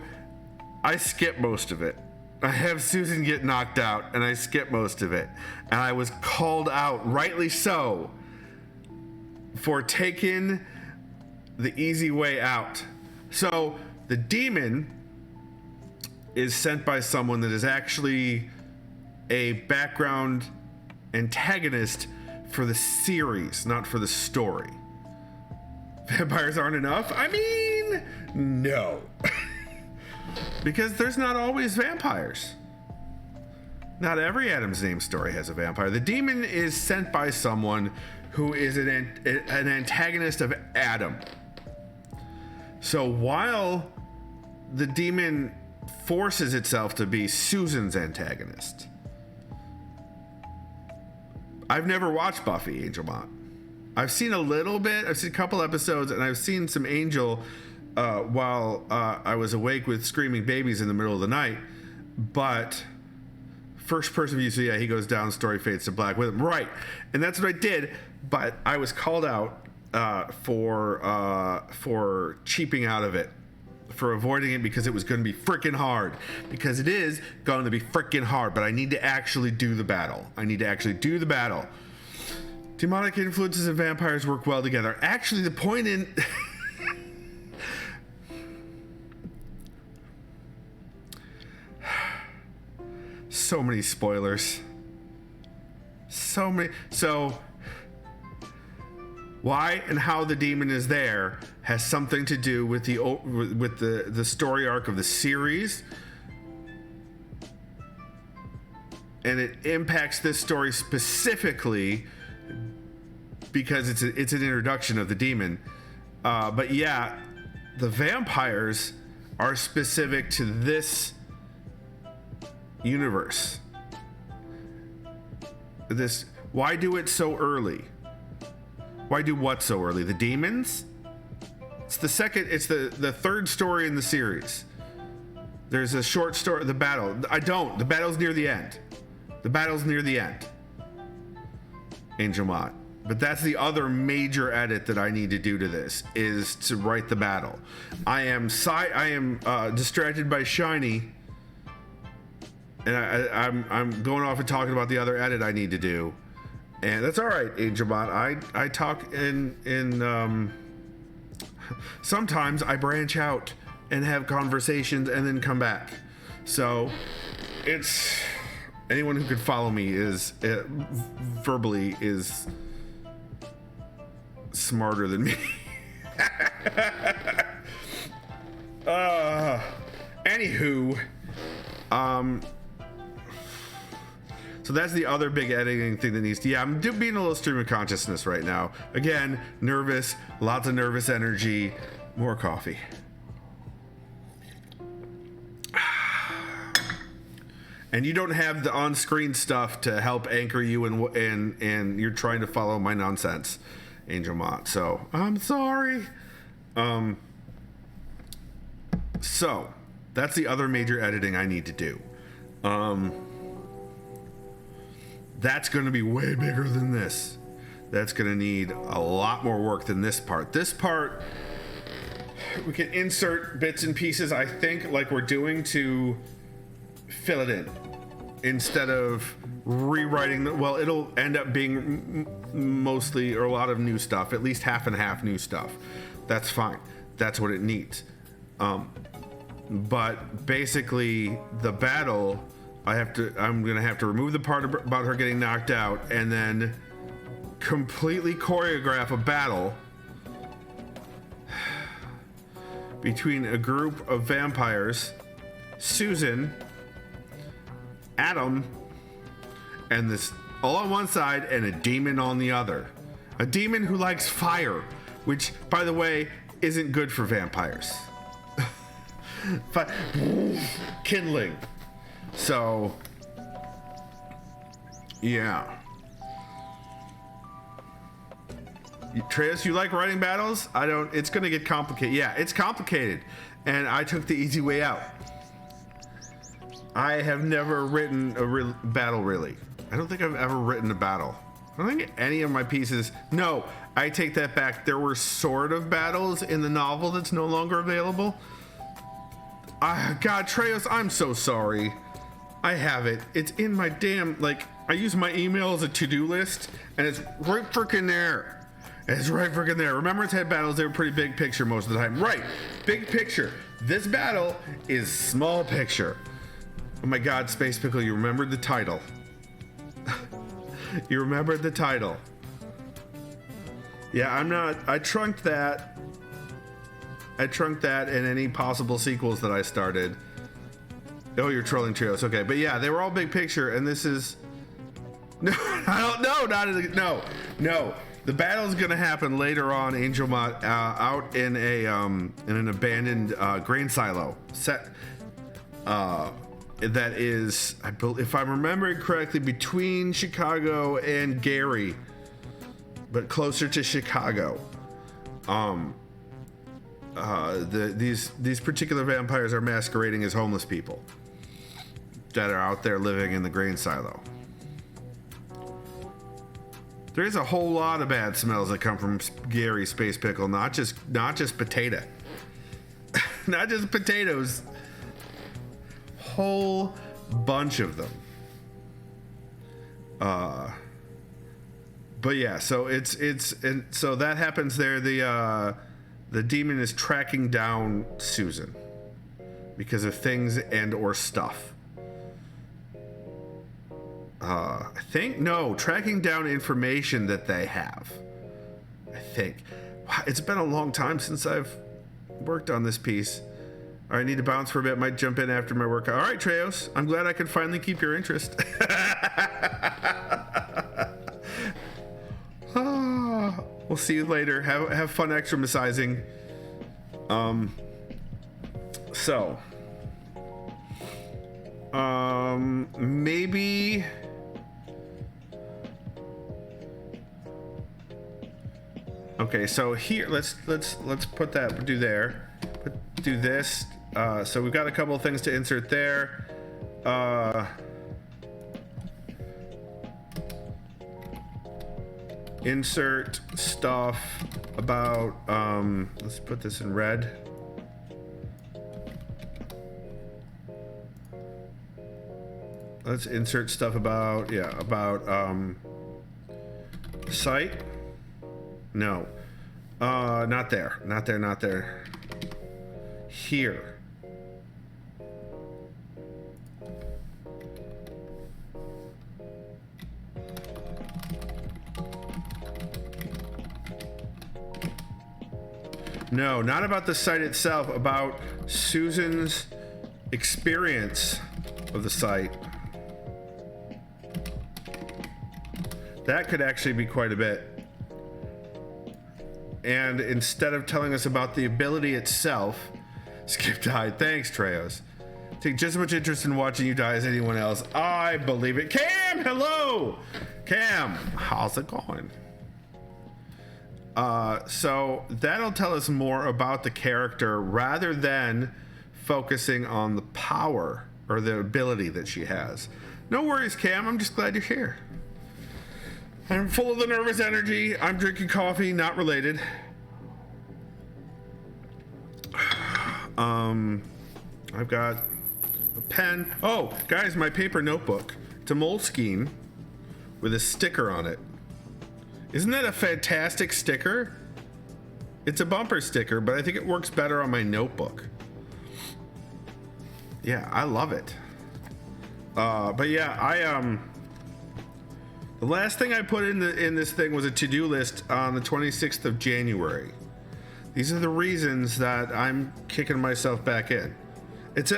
I skip most of it. I have Susan get knocked out, and I skip most of it. And I was called out, rightly so, for taking the easy way out. So the demon is sent by someone that is actually a background antagonist for the series, not for the story. Vampires aren't enough? I mean, no. Because there's not always vampires. Not every Adam's Name story has a vampire. The demon is sent by someone who is an antagonist of Adam. So while the demon forces itself to be Susan's antagonist, I've never watched Buffy, Angel Mott. I've seen a little bit. I've seen a couple episodes, and I've seen some Angel while I was awake with screaming babies in the middle of the night. But first person view, so yeah, he goes down, story fades to black with him. Right. And that's what I did, but I was called out for cheaping out of it, for avoiding it, because it was going to be freaking hard. Because it is going to be freaking hard, but I need to actually do the battle. Demonic influences and vampires work well together. Actually, the point in... so many spoilers. So many... So... why and how the demon is there has something to do with the story arc of the series, and it impacts this story specifically because it's an introduction of the demon. But yeah, the vampires are specific to this universe. Why do it so early? Why do what so early? The demons? It's the third story in the series. There's a short story, the battle. The battle's near the end. Angel Mott. But that's the other major edit that I need to do to this, is to write the battle. I am distracted by Shiny, and I'm going off and talking about the other edit I need to do. And that's all right, Angel Mott. I talk in sometimes I branch out and have conversations and then come back. So it's anyone who could follow me is verbally is smarter than me. Anywho, so that's the other big editing thing that needs to... Yeah, I'm being a little stream of consciousness right now. Again, nervous, lots of nervous energy, more coffee. And you don't have the on-screen stuff to help anchor you, and you're trying to follow my nonsense, Angel Mott. So I'm sorry. So that's the other major editing I need to do. That's going to be way bigger than this. That's going to need a lot more work than this part. This part, we can insert bits and pieces, I think, like we're doing, to fill it in instead of rewriting. Well, it'll end up being mostly, or a lot of new stuff, at least half and half new stuff. That's fine. That's what it needs. But basically, the battle... I'm gonna have to remove the part about her getting knocked out and then completely choreograph a battle between a group of vampires, Susan, Adam, and this all on one side and a demon on the other. A demon who likes fire, which, by the way, isn't good for vampires. Kindling. So, yeah. Trace, you like writing battles? I don't. It's gonna get complicated. Yeah, it's complicated, and I took the easy way out. I have never written a battle, really. I don't think I've ever written a battle. I don't think any of my pieces... No, I take that back. There were sort of battles in the novel that's no longer available. God, Treos, I'm so sorry. I have it. It's in my damn... Like, I use my email as a to-do list, and it's right freaking there. It's right freaking there. Remember, it's had battles. They were pretty big picture most of the time. Right, big picture. This battle is small picture. Oh my God, Space Pickle, you remembered the title. You remembered the title. Yeah, I'm not... I trunked that. I trunked that and any possible sequels that I started. Oh, you're trolling Trios. Okay, but yeah, they were all big picture, and this is... No, I don't know. No. The battle's gonna happen later on, Angelmont, out in an abandoned grain silo set. That is, if I'm remembering correctly, between Chicago and Gary, but closer to Chicago. These particular vampires are masquerading as homeless people that are out there living in the grain silo. There's a whole lot of bad smells that come from Gary, Space Pickle, not just potato. Not just potatoes. Whole bunch of them. But yeah, so so that happens there. The demon is tracking down Susan because of things and or stuff. I think tracking down information that they have. I think. Wow, it's been a long time since I've worked on this piece. All right, I need to bounce for a bit. Might jump in after my work. All right, Treos. I'm glad I could finally keep your interest. We'll see you later. Have fun exercising. Maybe. Okay, so here let's put that. Do there. Do this. So we've got a couple of things to insert there. Insert stuff about, let's put this in red. Let's insert stuff about, site. No, not there, not there. Here. No, not about the site itself, about Susan's experience of the site. That could actually be quite a bit. And instead of telling us about the ability itself, Skip died. Thanks, Treos. Take just as much interest in watching you die as anyone else. I believe it. Cam, hello! Cam, how's it going? So that'll tell us more about the character rather than focusing on the power or the ability that she has. No worries, Cam. I'm just glad you're here. I'm full of the nervous energy. I'm drinking coffee, not related. I've got a pen. Oh, guys, my paper notebook. It's a Moleskine with a sticker on it. Isn't that a fantastic sticker? It's a bumper sticker, but I think it works better on my notebook. Yeah, I love it. But yeah, the last thing I put in this thing was a to-do list on the 26th of January. These are the reasons that I'm kicking myself back in.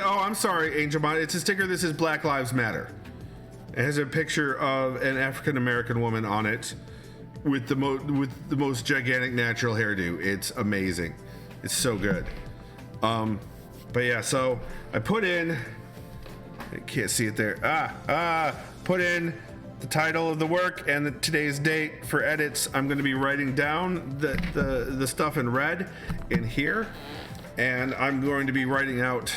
I'm sorry, Angelmont. It's a sticker that says Black Lives Matter. It has a picture of an African American woman on it with the most gigantic natural hairdo. It's amazing. It's so good. But yeah, so I put in. I can't see it there. Put in the title of the work and today's date for edits. I'm going to be writing down the stuff in red in here, and I'm going to be writing out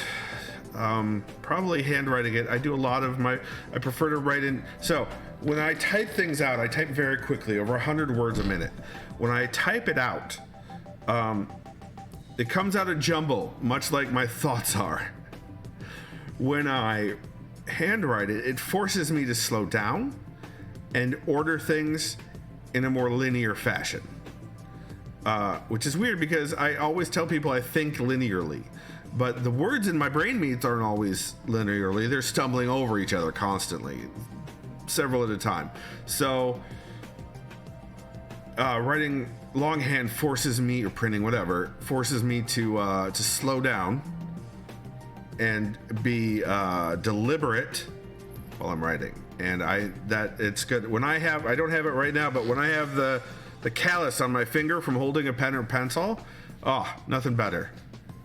Probably handwriting it. I do a lot of I prefer to write in. So when I type things out, I type very quickly, over 100 words a minute. When I type it out, it comes out a jumble, much like my thoughts are. When I handwrite it, it forces me to slow down and order things in a more linear fashion. Which is weird because I always tell people I think linearly, but the words in my brain meats aren't always linearly. They're stumbling over each other constantly, several at a time. So writing longhand forces me, or printing, whatever, forces me to slow down and be deliberate while I'm writing. And it's good when I don't have it right now, but when I have the callus on my finger from holding a pen or pencil, oh, nothing better.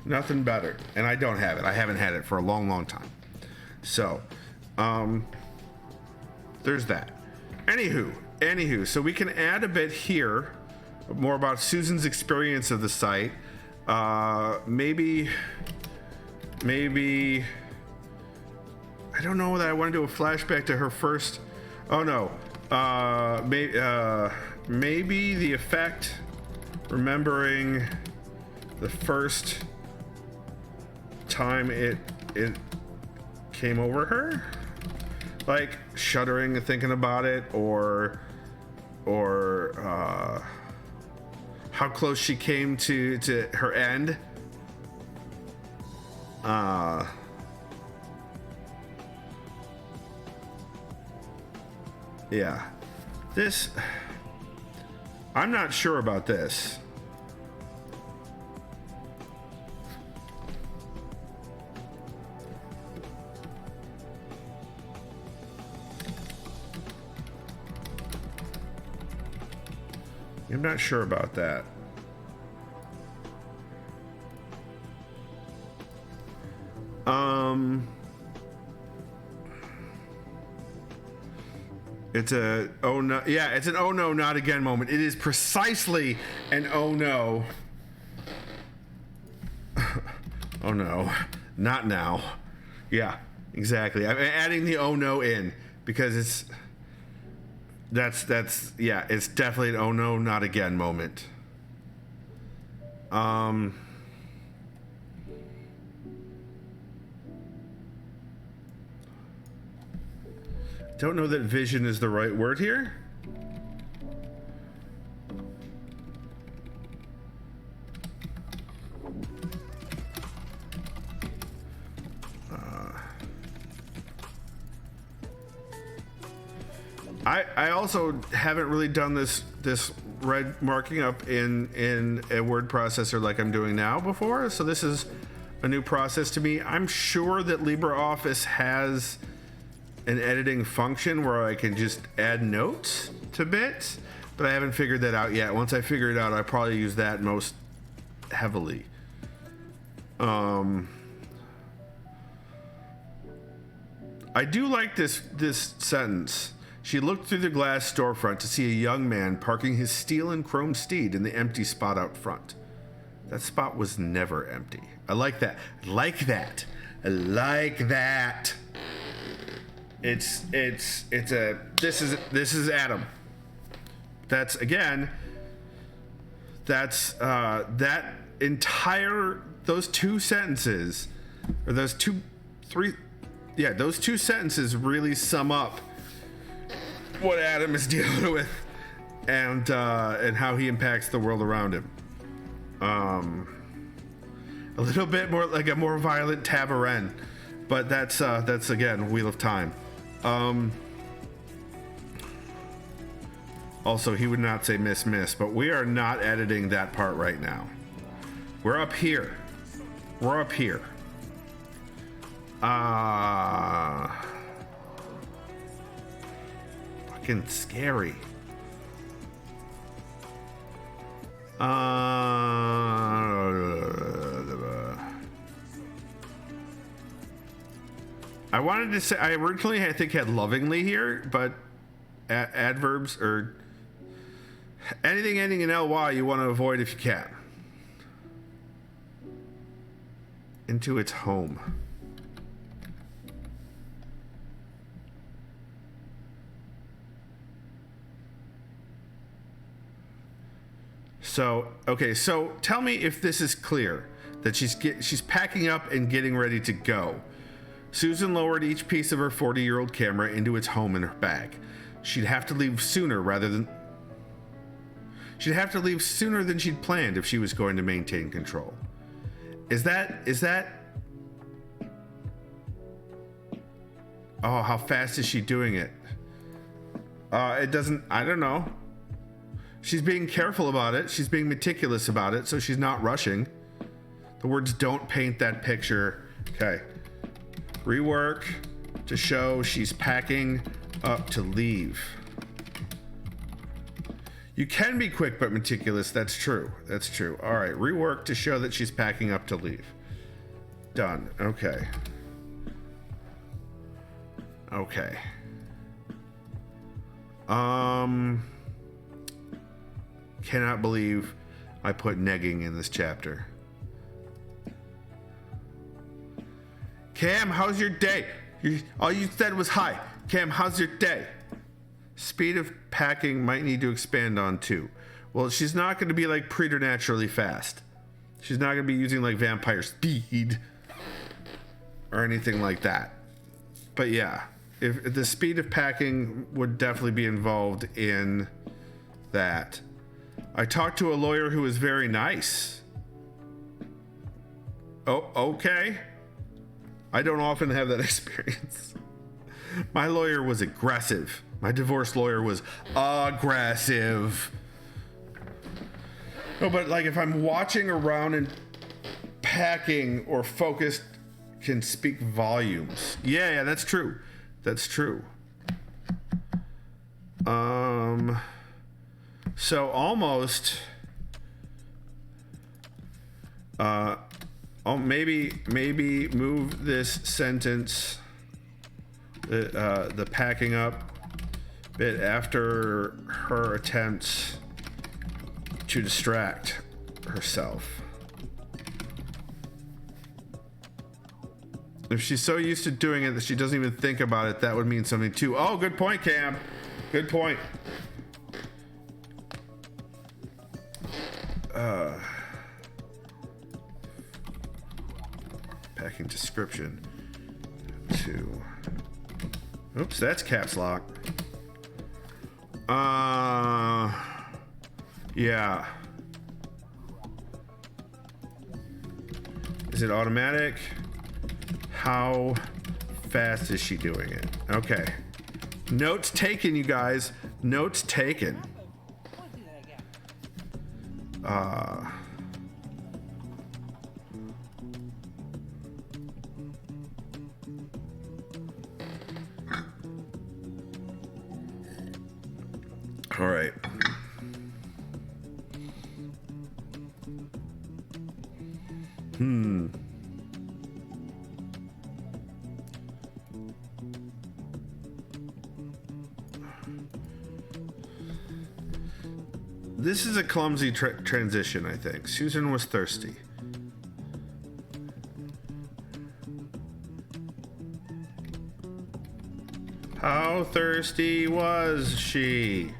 And I don't have it. I haven't had it for a long, long time. So, there's that. Anywho, so we can add a bit here, more about Susan's experience of the site. Maybe, I don't know that I want to do a flashback to her first. Oh no, maybe the effect, remembering the first time it came over her, like shuddering and thinking about it, or how close she came to her end. Yeah, this, I'm not sure about this. I'm not sure about that. It's a oh no, yeah, it's an oh no, not again moment. It is precisely an oh no. Oh no, not now. Yeah, exactly. I'm adding the oh no in because that's yeah, it's definitely an oh no, not again moment. Don't know that vision is the right word here. I also haven't really done this red marking up in a word processor like I'm doing now before, so this is a new process to me. I'm sure that LibreOffice has an editing function where I can just add notes to bits, but I haven't figured that out yet. Once I figure it out, I probably use that most heavily. I do like this sentence. She looked through the glass storefront to see a young man parking his steel and chrome steed in the empty spot out front. That spot was never empty. I like that. I like that. This is Adam. That entire, those two sentences, or those two sentences really sum up what Adam is dealing with and how he impacts the world around him. A little bit more like a more violent Tavaren, but that's again Wheel of Time. Also, he would not say miss, but we are not editing that part right now. We're up here. Fucking scary. I wanted to say, I originally I think had lovingly here, but adverbs or anything ending in ly you want to avoid if you can. Into its home. So, okay, so tell me if this is clear, that she's packing up and getting ready to go. Susan lowered each piece of her 40-year-old camera into its home in her bag. She'd have to leave sooner than she'd planned if she was going to maintain control. Is that Oh, how fast is she doing it? I don't know. She's being careful about it. She's being meticulous about it, so she's not rushing. The words don't paint that picture. Okay. Rework to show she's packing up to leave. You can be quick but meticulous. That's true. That's true. All right. Rework to show that she's packing up to leave. Done. Okay. Okay. Cannot believe I put negging in this chapter. Cam, how's your day? All you said was hi. Cam, how's your day? Speed of packing might need to expand on too. Well, she's not going to be like preternaturally fast. She's not going to be using like vampire speed or anything like that. But yeah, if the speed of packing would definitely be involved in that. I talked to a lawyer who was very nice. Oh, okay. I don't often have that experience. My lawyer was aggressive. My divorce lawyer was aggressive. No, but like if I'm watching around and packing or focused can speak volumes. Yeah, that's true. That's true. So almost maybe move this sentence, the packing up bit after her attempts to distract herself. If she's so used to doing it that she doesn't even think about it, that would mean something too. Oh, good point, Cam. Good point. Packing description to. Oops, that's caps lock. Yeah. Is it automatic? How fast is she doing it? Okay. Notes taken, you guys. Notes taken. All right. This is a clumsy transition, I think. Susan was thirsty. How thirsty was she?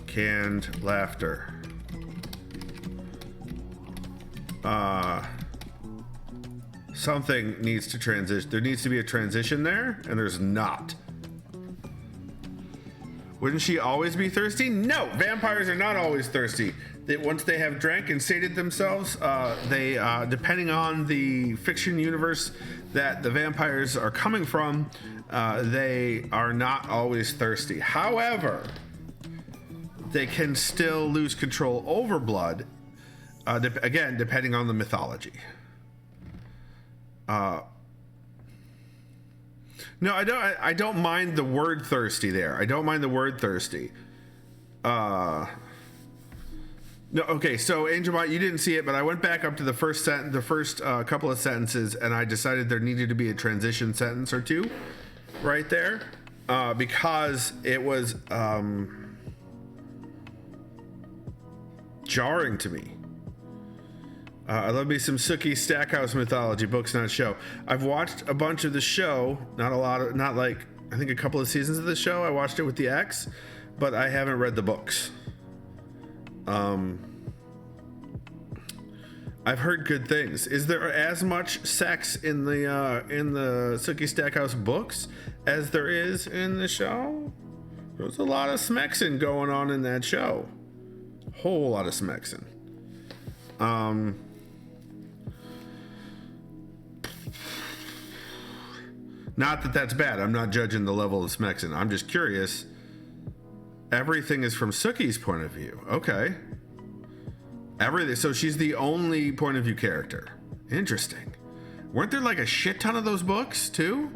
Canned laughter. Something needs to transition. There needs to be a transition there, and there's not. Wouldn't she always be thirsty? No, vampires are not always thirsty. Once they have drank and sated themselves, they, depending on the fiction universe that the vampires are coming from, they are not always thirsty. However, they can still lose control over blood, again, depending on the mythology. No, I don't mind the word thirsty there. I don't mind the word thirsty. No, okay, so Angelbot, you didn't see it, but I went back up to the first couple of sentences, and I decided there needed to be a transition sentence or two right there, because it was jarring to me. I love me some Sookie Stackhouse mythology, books, not show. I've watched a bunch of the show, not like, I think a couple of seasons of the show. I watched it with the ex, but I haven't read the books. I've heard good things. Is there as much sex in the Sookie Stackhouse books as there is in the show? There's a lot of smexing going on in that show. Whole lot of smexing. Not that that's bad. I'm not judging the level of smexing. I'm just curious. Everything is from Sookie's point of view. Okay. Everything. So she's the only point of view character. Interesting. Weren't there like a shit ton of those books too?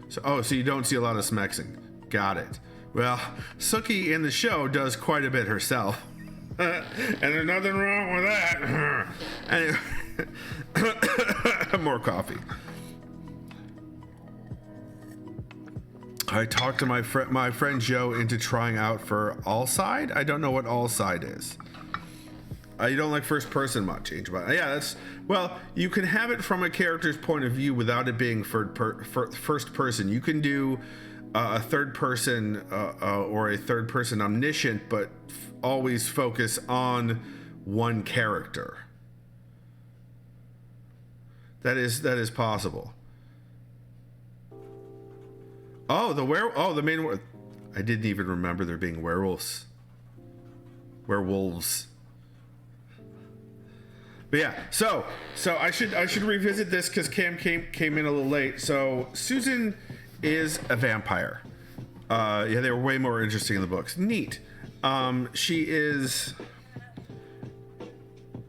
So you don't see a lot of smexing. Got it. Well, Sookie in the show does quite a bit herself. And there's nothing wrong with that. Anyway, more coffee. I talked to my friend Joe into trying out for All Side. I don't know what All Side is. You don't like first person much, Angel. Yeah, well, you can have it from a character's point of view without it being first person. You can do a third person or a third person omniscient, but always focus on one character. That is possible. Oh, the main. I didn't even remember there being werewolves. Werewolves. But yeah, so I should revisit this because Cam came in a little late. So Susan is a vampire. Yeah, they were way more interesting in the books. Neat. She is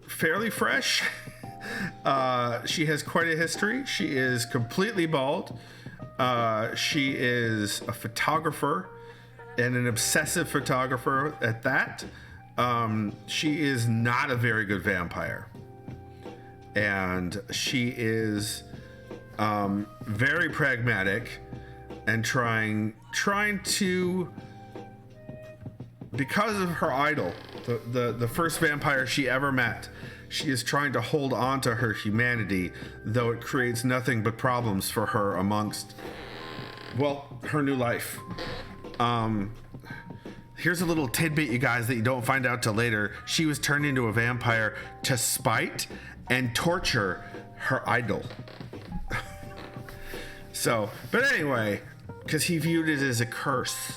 fairly fresh. She has quite a history. She is completely bald. She is a photographer and an obsessive photographer at that. She is not a very good vampire. And she is very pragmatic and trying to, because of her idol, the first vampire she ever met, she is trying to hold on to her humanity, though it creates nothing but problems for her amongst, well, her new life. Here's a little tidbit, you guys, that you don't find out till later. She was turned into a vampire to spite and torture her idol. So, but anyway, because he viewed it as a curse.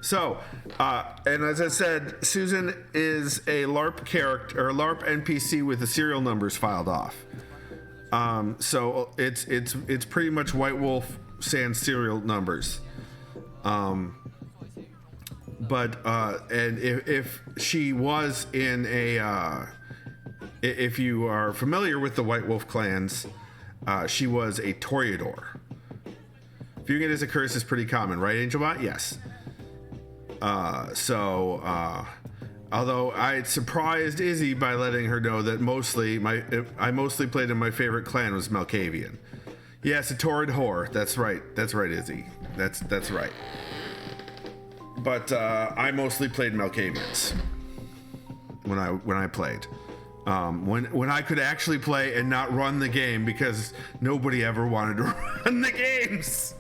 So, and as I said, Susan is a LARP character, or LARP NPC with the serial numbers filed off. So it's pretty much White Wolf sans serial numbers. But and if she was in a, if you are familiar with the White Wolf clans, she was a Toreador. Viewing it as a curse is pretty common, right, Angelbot? Yes. Although I surprised Izzy by letting her know that I mostly played in my favorite clan was Malkavian. Yes, a Torrid whore. That's right, Izzy. That's right. But I mostly played Malkavians when I played. When I could actually play and not run the game because nobody ever wanted to run the games.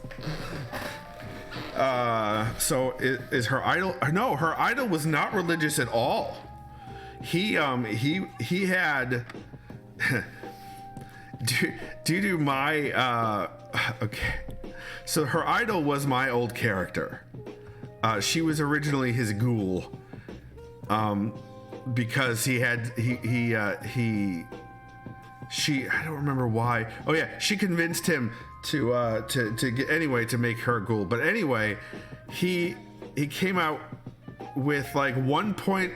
So is her idol? No, her idol was not religious at all. He had due to my okay. So her idol was my old character. She was originally his ghoul. Because she I don't remember why. Oh yeah, she convinced him to get, anyway, to make her ghoul. But anyway, he came out with like 1 point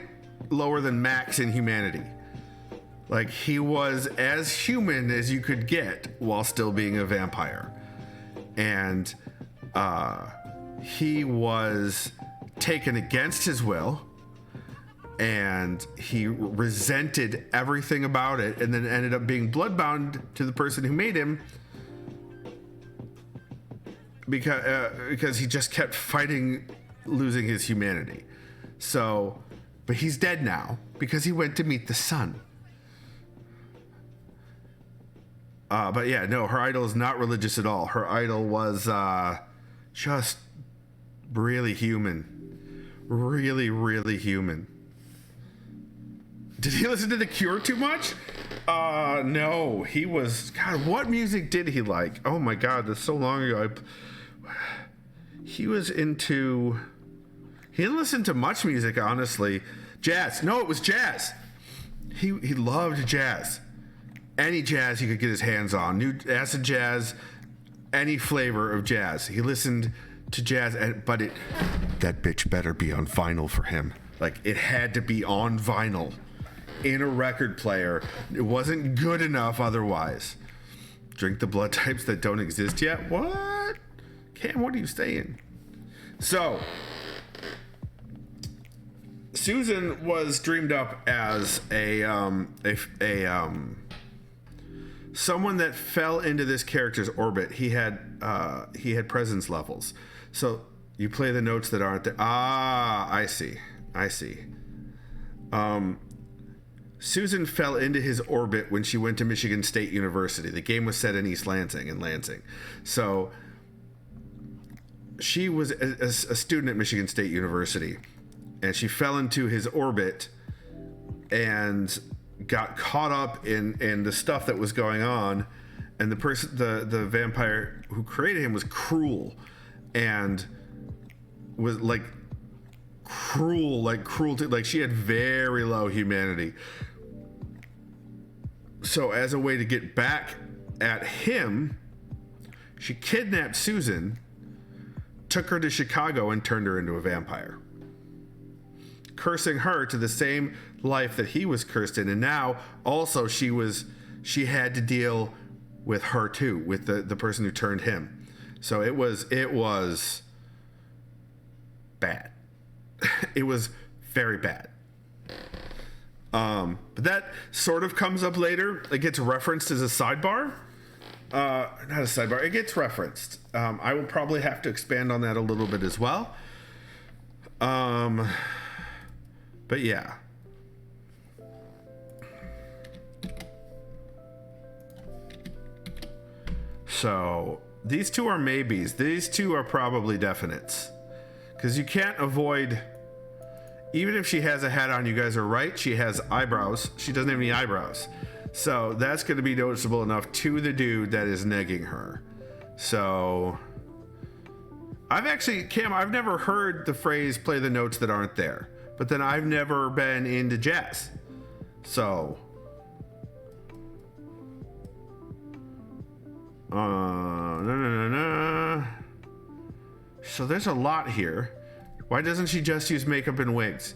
lower than max in humanity. Like, he was as human as you could get while still being a vampire. And he was taken against his will. And he resented everything about it, and then ended up being bloodbound to the person who made him because he just kept fighting losing his humanity. So, but he's dead now because he went to meet the sun. But yeah, no, her idol is not religious at all. Her idol was just really human. Really, really human. Did he listen to The Cure too much? No, he was, God, what music did he like? Oh my God, that's so long ago. He was into, he didn't listen to much music, honestly. Jazz. No, it was jazz. He loved jazz. Any jazz he could get his hands on. New acid jazz, any flavor of jazz. He listened to jazz, but that bitch better be on vinyl for him. Like, it had to be on vinyl in a record player. It wasn't good enough otherwise. Drink the blood types that don't exist yet? What? Cam, what are you saying? So, Susan was dreamed up as someone that fell into this character's orbit. He had presence levels. So you play the notes that aren't there. I see. Susan fell into his orbit when she went to Michigan State University. The game was set in East Lansing. So she was a student at Michigan State University, and she fell into his orbit and got caught up in the stuff that was going on. And the vampire who created him was cruel, and was like cruelty. Like, she had very low humanity. So as a way to get back at him, she kidnapped Susan, took her to Chicago, and turned her into a vampire, cursing her to the same life that he was cursed in. And now also she had to deal with her too, with the person who turned him. So it was bad. It was very bad. But that sort of comes up later. It gets referenced as a sidebar. Not a sidebar. It gets referenced. I will probably have to expand on that a little bit as well. But yeah. So these two are maybes. These two are probably definites. Because you can't avoid, even if she has a hat on, you guys are right, she has eyebrows. She doesn't have any eyebrows. So that's going to be noticeable enough to the dude that is negging her. So I've never heard the phrase play the notes that aren't there. But then I've never been into jazz. So So there's a lot here. Why doesn't she just use makeup and wigs?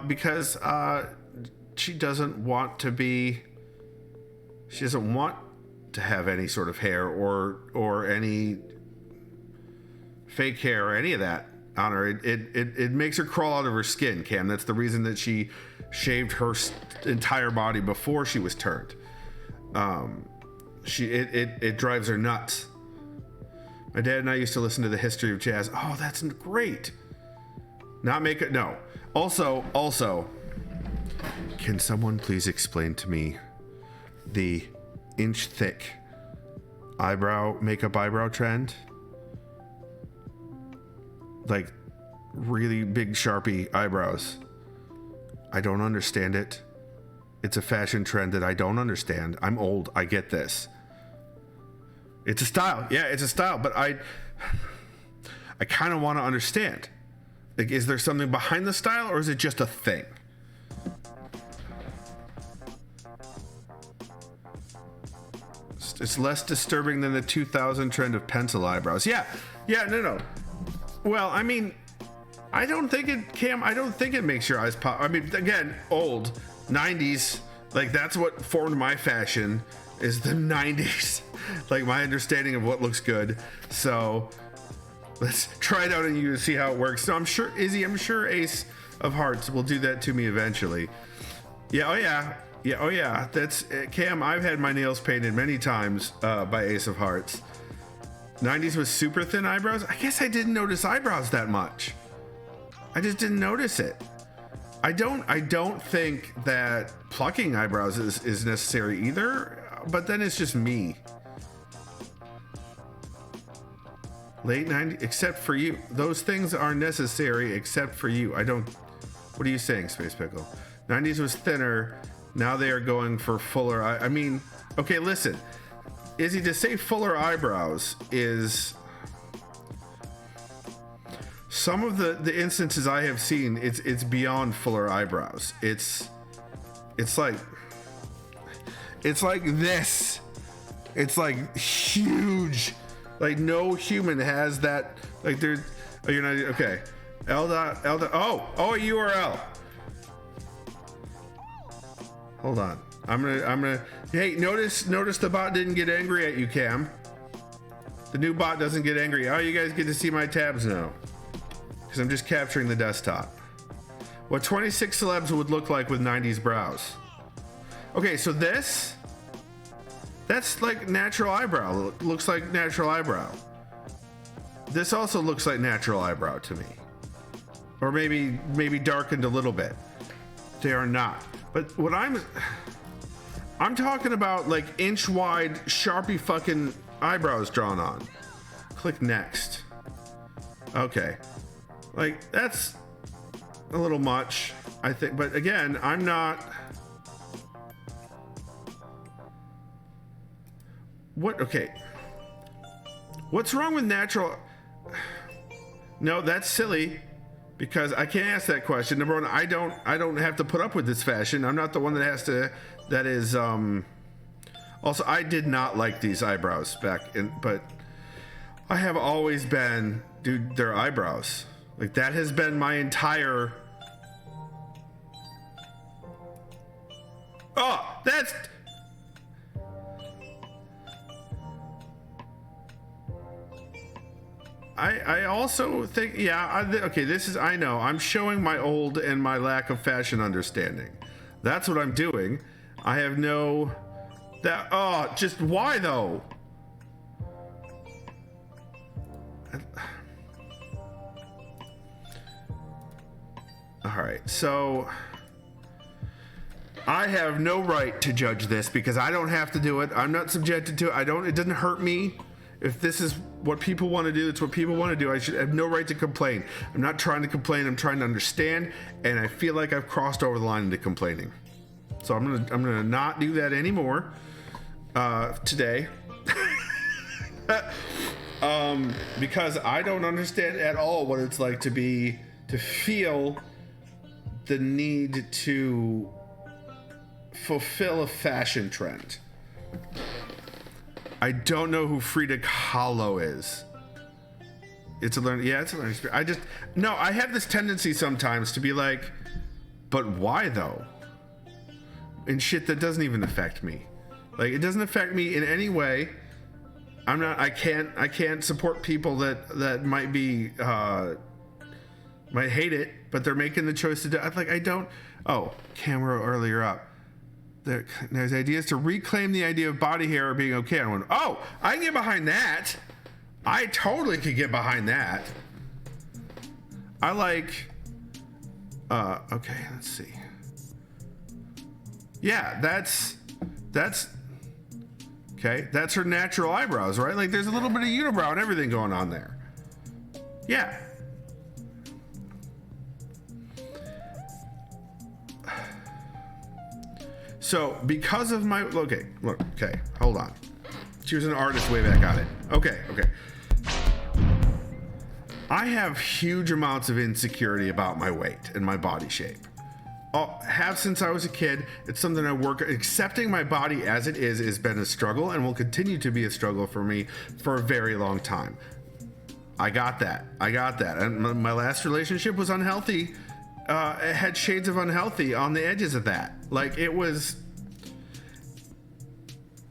Because she doesn't want to have any sort of hair or any fake hair or any of that on her. It makes her crawl out of her skin, Cam. That's the reason that she shaved her entire body before she was turned. It drives her nuts. My dad and I used to listen to the history of jazz. Oh, that's great. Not make it, no. Also, can someone please explain to me the inch thick makeup eyebrow trend? Like really big Sharpie eyebrows. I don't understand it. It's a fashion trend that I don't understand. I'm old. I get this. It's a style. Yeah, it's a style, but I kind of want to understand. Like, is there something behind the style, or is it just a thing? It's less disturbing than the 2000 trend of pencil eyebrows. Yeah, no. Well, I mean, I don't think it makes your eyes pop. I mean, again, old, 90s, like that's what formed my fashion, is the 90s. Like my understanding of what looks good. So let's try it out on you to see how it works. So I'm sure Ace of Hearts will do that to me eventually. Yeah, oh yeah. That's Cam. I've had my nails painted many times by Ace of Hearts. 90s with super thin eyebrows. I guess I didn't notice eyebrows that much. I just didn't notice it. I don't think that plucking eyebrows is necessary either. but then it's just me. Late 90s, except for you. Those things are necessary except for you. I don't. What are you saying, Space Pickle? 90s was thinner. Now they are going for fuller. I mean, okay, listen. Izzy, to say fuller eyebrows is. Some of the instances I have seen, it's beyond fuller eyebrows. It's like this. It's like huge. Like no human has that. Like there's. Oh, you're not okay. L. Oh, a URL. Hold on. I'm gonna. Hey, notice the bot didn't get angry at you, Cam. The new bot doesn't get angry. Oh, you guys get to see my tabs now. Because I'm just capturing the desktop. What 26 celebs would look like with 90s brows. Okay, so that's like natural eyebrow. Looks like natural eyebrow. This also looks like natural eyebrow to me. Or maybe darkened a little bit. They are not. But what I'm talking about like inch wide Sharpie fucking eyebrows drawn on. Click next. Okay. Like that's a little much, I think. But again, I'm not. What? Okay. What's wrong with natural? No, that's silly. Because I can't ask that question. Number one, I don't have to put up with this fashion. I'm not the one that has to. That is. Also, I did not like these eyebrows back in, but I have always been, dude. Their eyebrows, like that has been my entire. Oh, that's. I also think, yeah, okay, this is, I know, I'm showing my old and my lack of fashion understanding. That's what I'm doing. I have no, just why though? All right, so I have no right to judge this because I don't have to do it. I'm not subjected to it. It doesn't hurt me. If this is what people want to do, it's what people want to do. I should have no right to complain. I'm not trying to complain. I'm trying to understand, and I feel like I've crossed over the line into complaining. So I'm gonna not do that anymore today, because I don't understand at all what it's like to feel the need to fulfill a fashion trend. I don't know who Frida Kahlo is. It's a learning experience. I have this tendency sometimes to be like, but why though? And shit that doesn't even affect me. Like it doesn't affect me in any way. I can't support people that might be, might hate it, but they're making the choice to do it. Camera earlier up. There's ideas to reclaim the idea of body hair being okay. I went, I can get behind that. I totally could get behind that. I like, okay, let's see. Yeah, that's, okay. That's her natural eyebrows, right? Like there's a little bit of unibrow and everything going on there. Yeah. So because of my, okay, hold on. She was an artist way back on it. Okay. I have huge amounts of insecurity about my weight and my body shape. Have since I was a kid. It's something I work, accepting my body as it is has been a struggle and will continue to be a struggle for me for a very long time. I got that. And my last relationship was unhealthy. It had shades of unhealthy on the edges of that. Like it was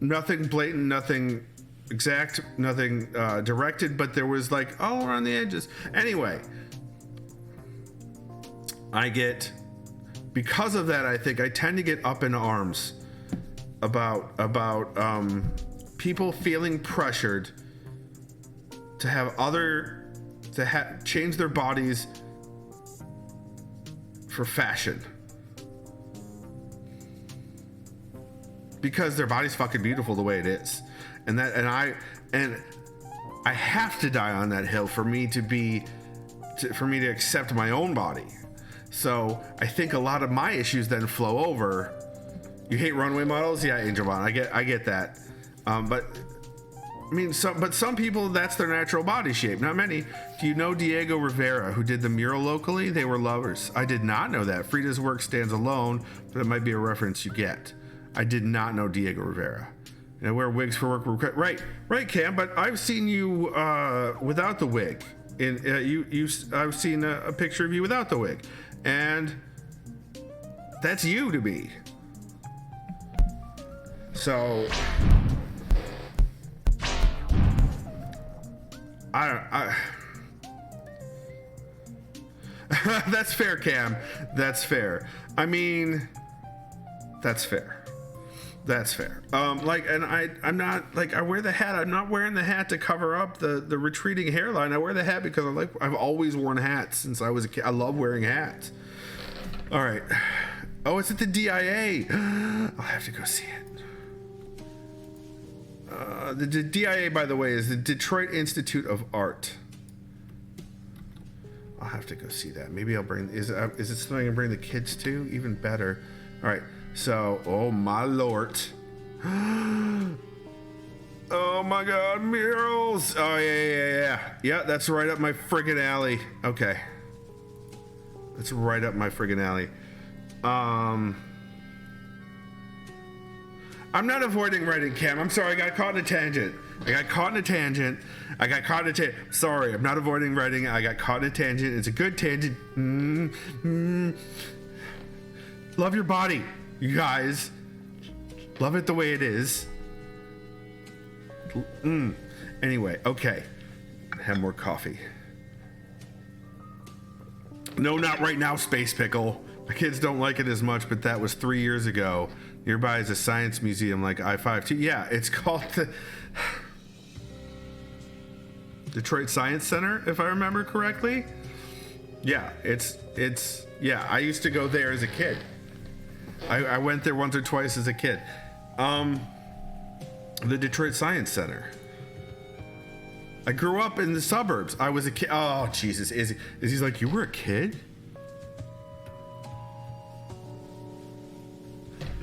nothing blatant, nothing exact, nothing directed, but there was like all around the edges. Anyway, because of that, I think I tend to get up in arms about people feeling pressured to change their bodies for fashion. because their body's fucking beautiful the way it is. And I have to die on that hill for me to accept my own body. So I think a lot of my issues then flow over. You hate runway models? Yeah, Angelbot, I get that. But I mean, some people, that's their natural body shape. Not many. Do you know Diego Rivera, who did the mural locally? They were lovers. I did not know that. Frida's work stands alone, but it might be a reference you get. I did not know Diego Rivera. And I wear wigs for work. Right, Cam. But I've seen you without the wig. I've seen a picture of you without the wig, and that's you to me. So. That's fair, Cam. That's fair. I mean, that's fair. That's fair. I'm not like, I wear the hat. I'm not wearing the hat to cover up the retreating hairline. I wear the hat because I've always worn hats since I was a kid. I love wearing hats. All right. Oh, it's at the DIA. I'll have to go see it. The DIA, by the way, is the Detroit Institute of Art. I'll have to go see that. Maybe I'll bring. Is it something I can bring the kids to? Even better. All right. So, oh my lord. Oh my God, murals. Oh yeah. That's right up my friggin' alley. Okay. That's right up my friggin' alley. I'm not avoiding writing, Cam. I'm sorry, I got caught in a tangent. Sorry, I'm not avoiding writing. I got caught in a tangent. It's a good tangent. Love your body, you guys. Love it the way it is. Anyway, okay. Have more coffee. No, not right now, Space Pickle. My kids don't like it as much, but that was 3 years ago. Nearby is a science museum like I-5. Yeah, it's called the Detroit Science Center, if I remember correctly. Yeah, yeah, I used to go there as a kid. I went there once or twice as a kid. The Detroit Science Center. I grew up in the suburbs. I was a kid. Oh, Jesus. Izzy's like, you were a kid?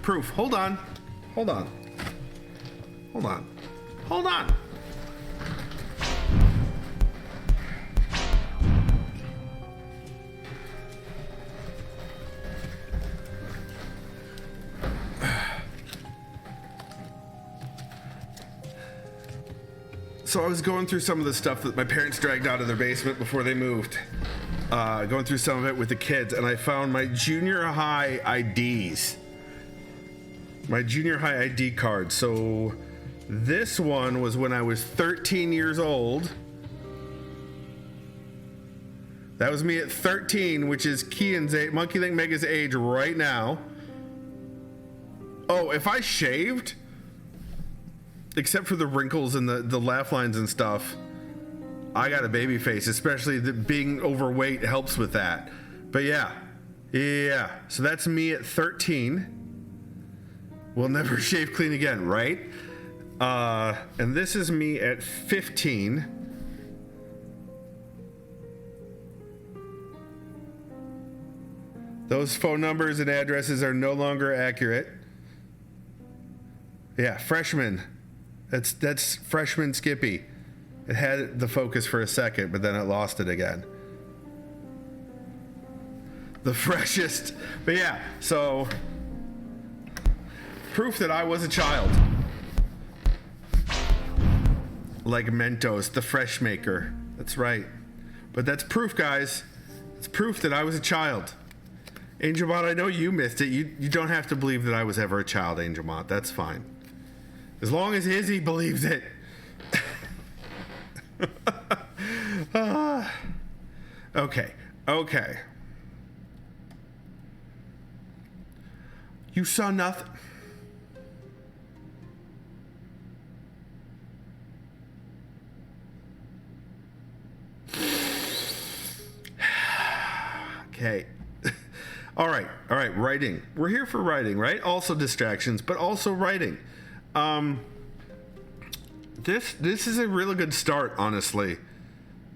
Proof. Hold on. So I was going through some of the stuff that my parents dragged out of their basement before they moved. Going through some of it with the kids, and I found my junior high IDs. My junior high ID card. So this one was when I was 13 years old. That was me at 13, which is Kian's age, Monkey Link Mega's age right now. Oh, if I shaved, except for the wrinkles and the laugh lines and stuff, I got a baby face, especially being overweight helps with that. But yeah. So that's me at 13. We'll never shave clean again, right? And this is me at 15. Those phone numbers and addresses are no longer accurate. Yeah, freshman. That's freshman Skippy. It had the focus for a second, but then it lost it again. The freshest. But yeah, so proof that I was a child. Like Mentos, the fresh maker. That's right. But that's proof, guys. It's proof that I was a child. Angelbot, I know you missed it. You don't have to believe that I was ever a child, Angelbot. That's fine. As long as Izzy believes it. Okay. You saw nothing. Okay. All right, writing. We're here for writing, right? Also distractions, but also writing. This is a really good start, honestly.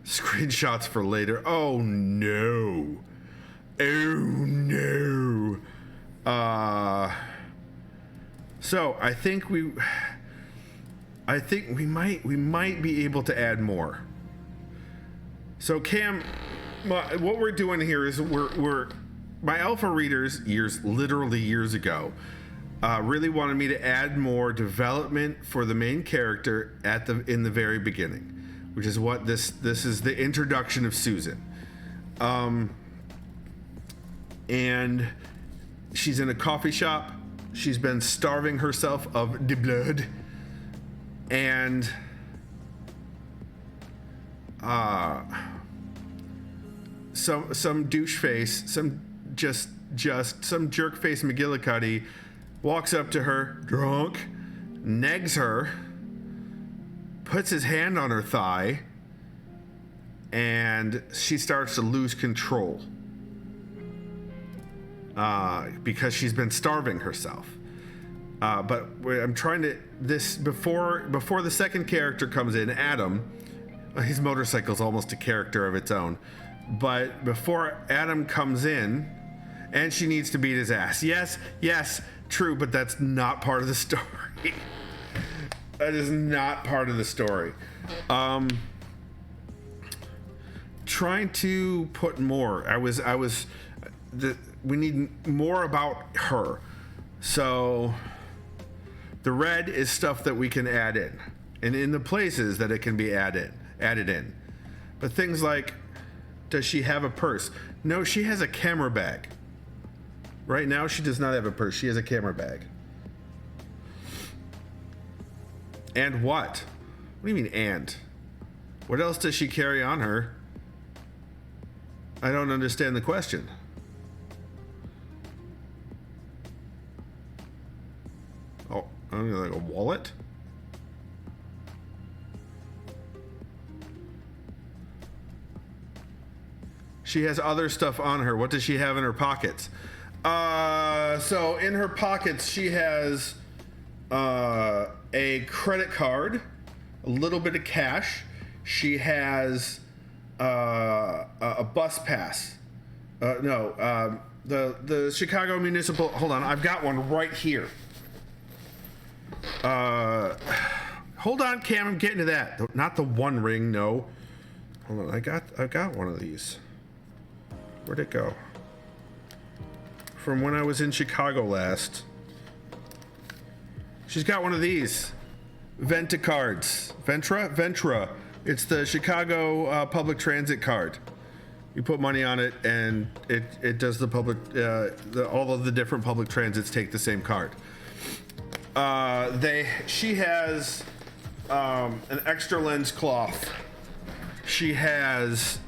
Screenshots for later. Oh no. Oh no. So I think we might be able to add more. So Cam, what we're doing here is we're my alpha readers literally years ago really wanted me to add more development for the main character in the very beginning, which is what this is, the introduction of Susan. And she's in a coffee shop. She's been starving herself of the blood, and some douche face, some jerk face McGillicuddy walks up to her drunk, negs her, puts his hand on her thigh, and she starts to lose control because she's been starving herself. But I'm trying to before the second character comes in, Adam. His motorcycle's almost a character of its own. But before Adam comes in, and she needs to beat his ass. Yes, true, but that's not part of the story. That is not part of the story. Trying to put more. We need more about her. So the red is stuff that we can add in, and in the places that it can be added in. But things like, does she have a purse? No, she has a camera bag. Right now, she does not have a purse. She has a camera bag. And what? What do you mean, and? What else does she carry on her? I don't understand the question. Oh, like a wallet? She has other stuff on her. What does she have in her pockets? So in her pockets, she has a credit card, a little bit of cash. She has a bus pass. The Chicago Municipal. Hold on, I've got one right here. Hold on, Cam. I'm getting to that. Not the One Ring. No. Hold on. I got one of these. Where'd it go? From when I was in Chicago last. She's got one of these. Venta cards. Ventra. It's the Chicago public transit card. You put money on it, and it does the public. All of the different public transits take the same card. She has an extra lens cloth. She has.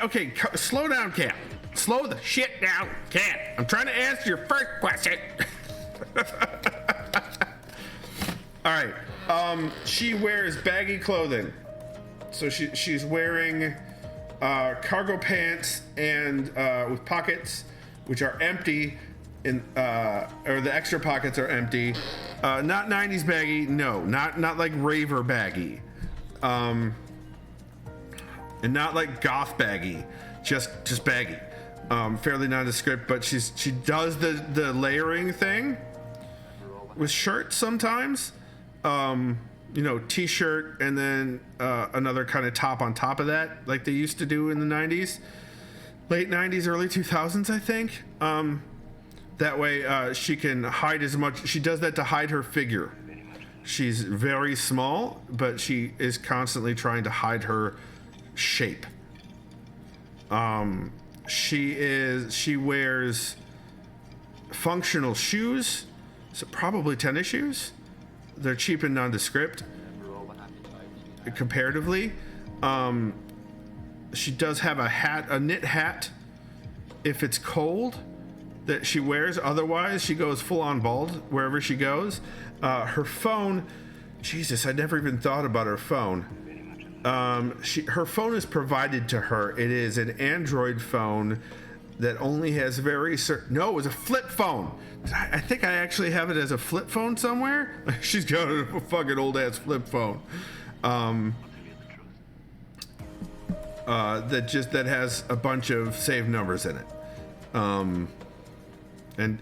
Okay, slow down, Cam. Slow the shit down, Cam. I'm trying to answer your first question. All right. She wears baggy clothing. So she's wearing cargo pants and with pockets, which are empty, or the extra pockets are empty. Not 90s baggy, no. Not like raver baggy. And not like goth baggy, just baggy. Fairly nondescript, but she does the layering thing with shirts sometimes. T-shirt and then another kind of top on top of that, like they used to do in the 90s, late 90s, early 2000s, I think. That way she can hide as much. She does that to hide her figure. She's very small, but she is constantly trying to hide her shape. She wears functional shoes, so probably tennis shoes. They're cheap and nondescript comparatively. She does have a knit hat if it's cold that she wears. Otherwise, she goes full on bald wherever she goes. Her phone, Jesus, I never even thought about her phone. Her phone is provided to her. It is an Android phone that only has very certain. No, it was a flip phone. I think I actually have it as a flip phone somewhere. She's got a fucking old ass flip phone. That has a bunch of saved numbers in it. And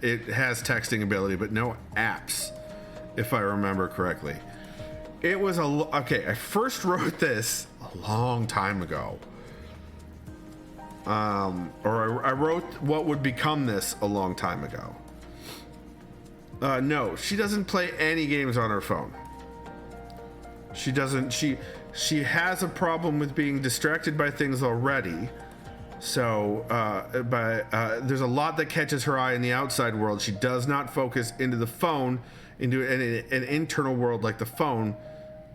it has texting ability, but no apps, if I remember correctly. It was okay. I first wrote this a long time ago. I wrote what would become this a long time ago. No, she doesn't play any games on her phone. She doesn't. She has a problem with being distracted by things already. So, there's a lot that catches her eye in the outside world. She does not focus into the phone, into an internal world like the phone,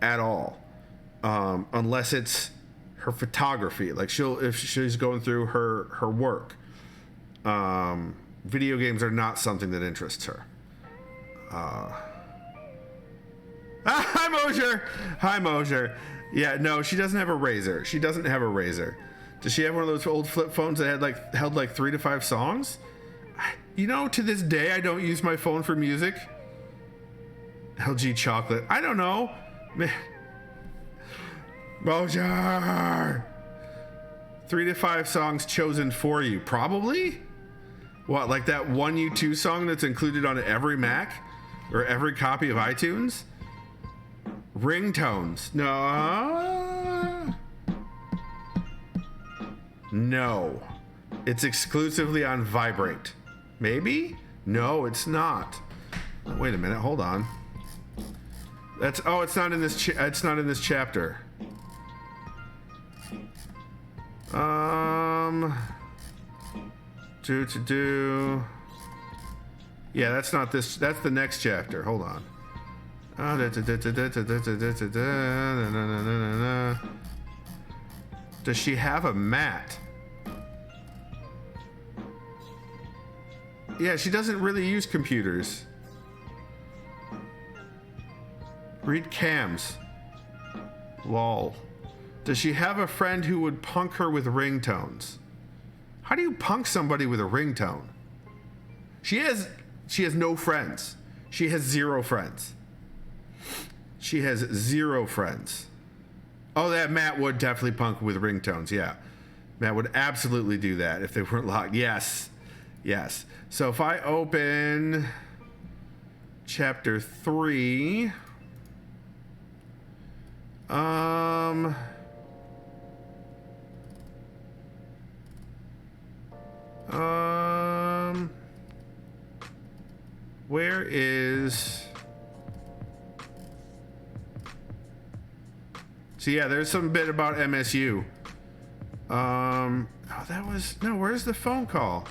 at all, unless it's her photography. Like if she's going through her work. Video games are not something that interests her. Hi Mosier. Hi Mosier. Yeah, no, she doesn't have a Razor. She doesn't have a Razor. Does she have one of those old flip phones that held like 3 to 5 songs? You know, to this day, I don't use my phone for music. LG chocolate. I don't know. Mosier. 3 to 5 songs chosen for you. Probably? What, like that one U2 song that's included on every Mac? Or every copy of iTunes? Ringtones. No. No. It's exclusively on Vibrate. Maybe? No, it's not. Wait a minute, hold on. It's not in this it's not in this chapter. Yeah, that's not this. That's the next chapter. Hold on. Does she have a mat? Yeah, she doesn't really use computers. Read cams. Lol. Does she have a friend who would punk her with ringtones? How do you punk somebody with a ringtone? She has no friends. She has 0 friends. She has 0 friends. Oh, that Matt would definitely punk with ringtones. Yeah. Matt would absolutely do that if they weren't locked. Yes. Yes. So if I open chapter 3, where is... So yeah, there's some bit about MSU. Oh, that was... No, where's the phone call?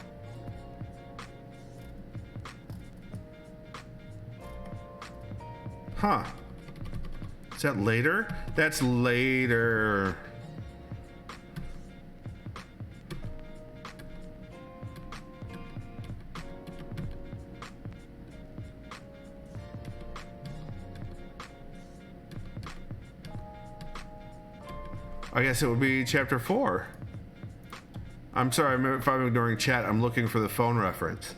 Huh. Is that later? That's later. I guess it would be chapter 4. I'm sorry if I'm ignoring chat. I'm looking for the phone reference.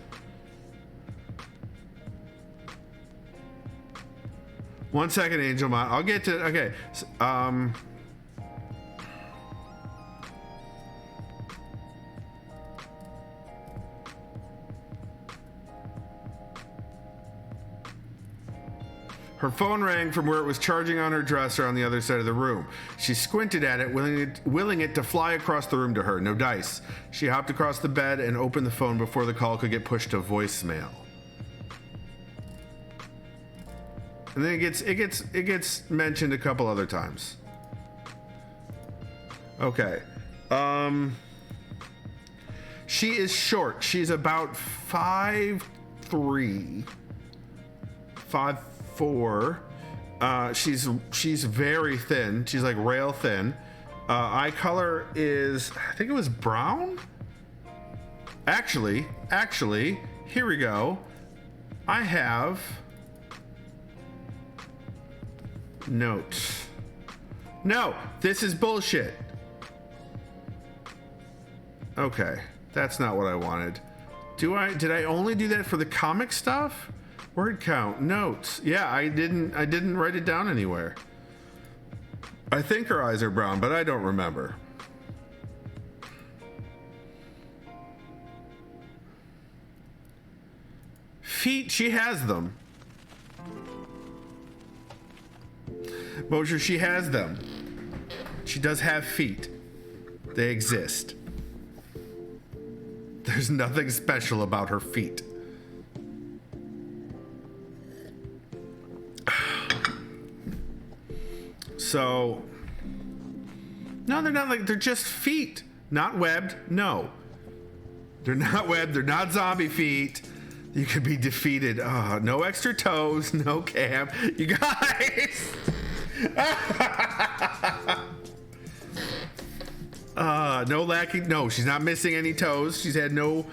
One second, Angelmon. I'll get to... Okay. Her phone rang from where it was charging on her dresser on the other side of the room. She squinted at it, willing it to fly across the room to her. No dice. She hopped across the bed and opened the phone before the call could get pushed to voicemail. And then it gets mentioned a couple other times. Okay. She is short. She's about 5'3", 5'4". She's very thin. She's like rail thin. Eye color is, I think it was brown. Actually, here we go. I have notes. No, this is bullshit. Okay. That's not what I wanted. Did I only do that for the comic stuff? Word count, notes. Yeah, I didn't write it down anywhere. I think her eyes are brown, but I don't remember. Feet, she has them. Mosher, she has them. She does have feet. They exist. There's nothing special about her feet. So, no, they're not like, they're just feet. Not webbed, no. They're not webbed, they're not zombie feet. You could be defeated. Oh, no extra toes, no cam. You guys! No lacking, no, she's not missing any toes. She's had no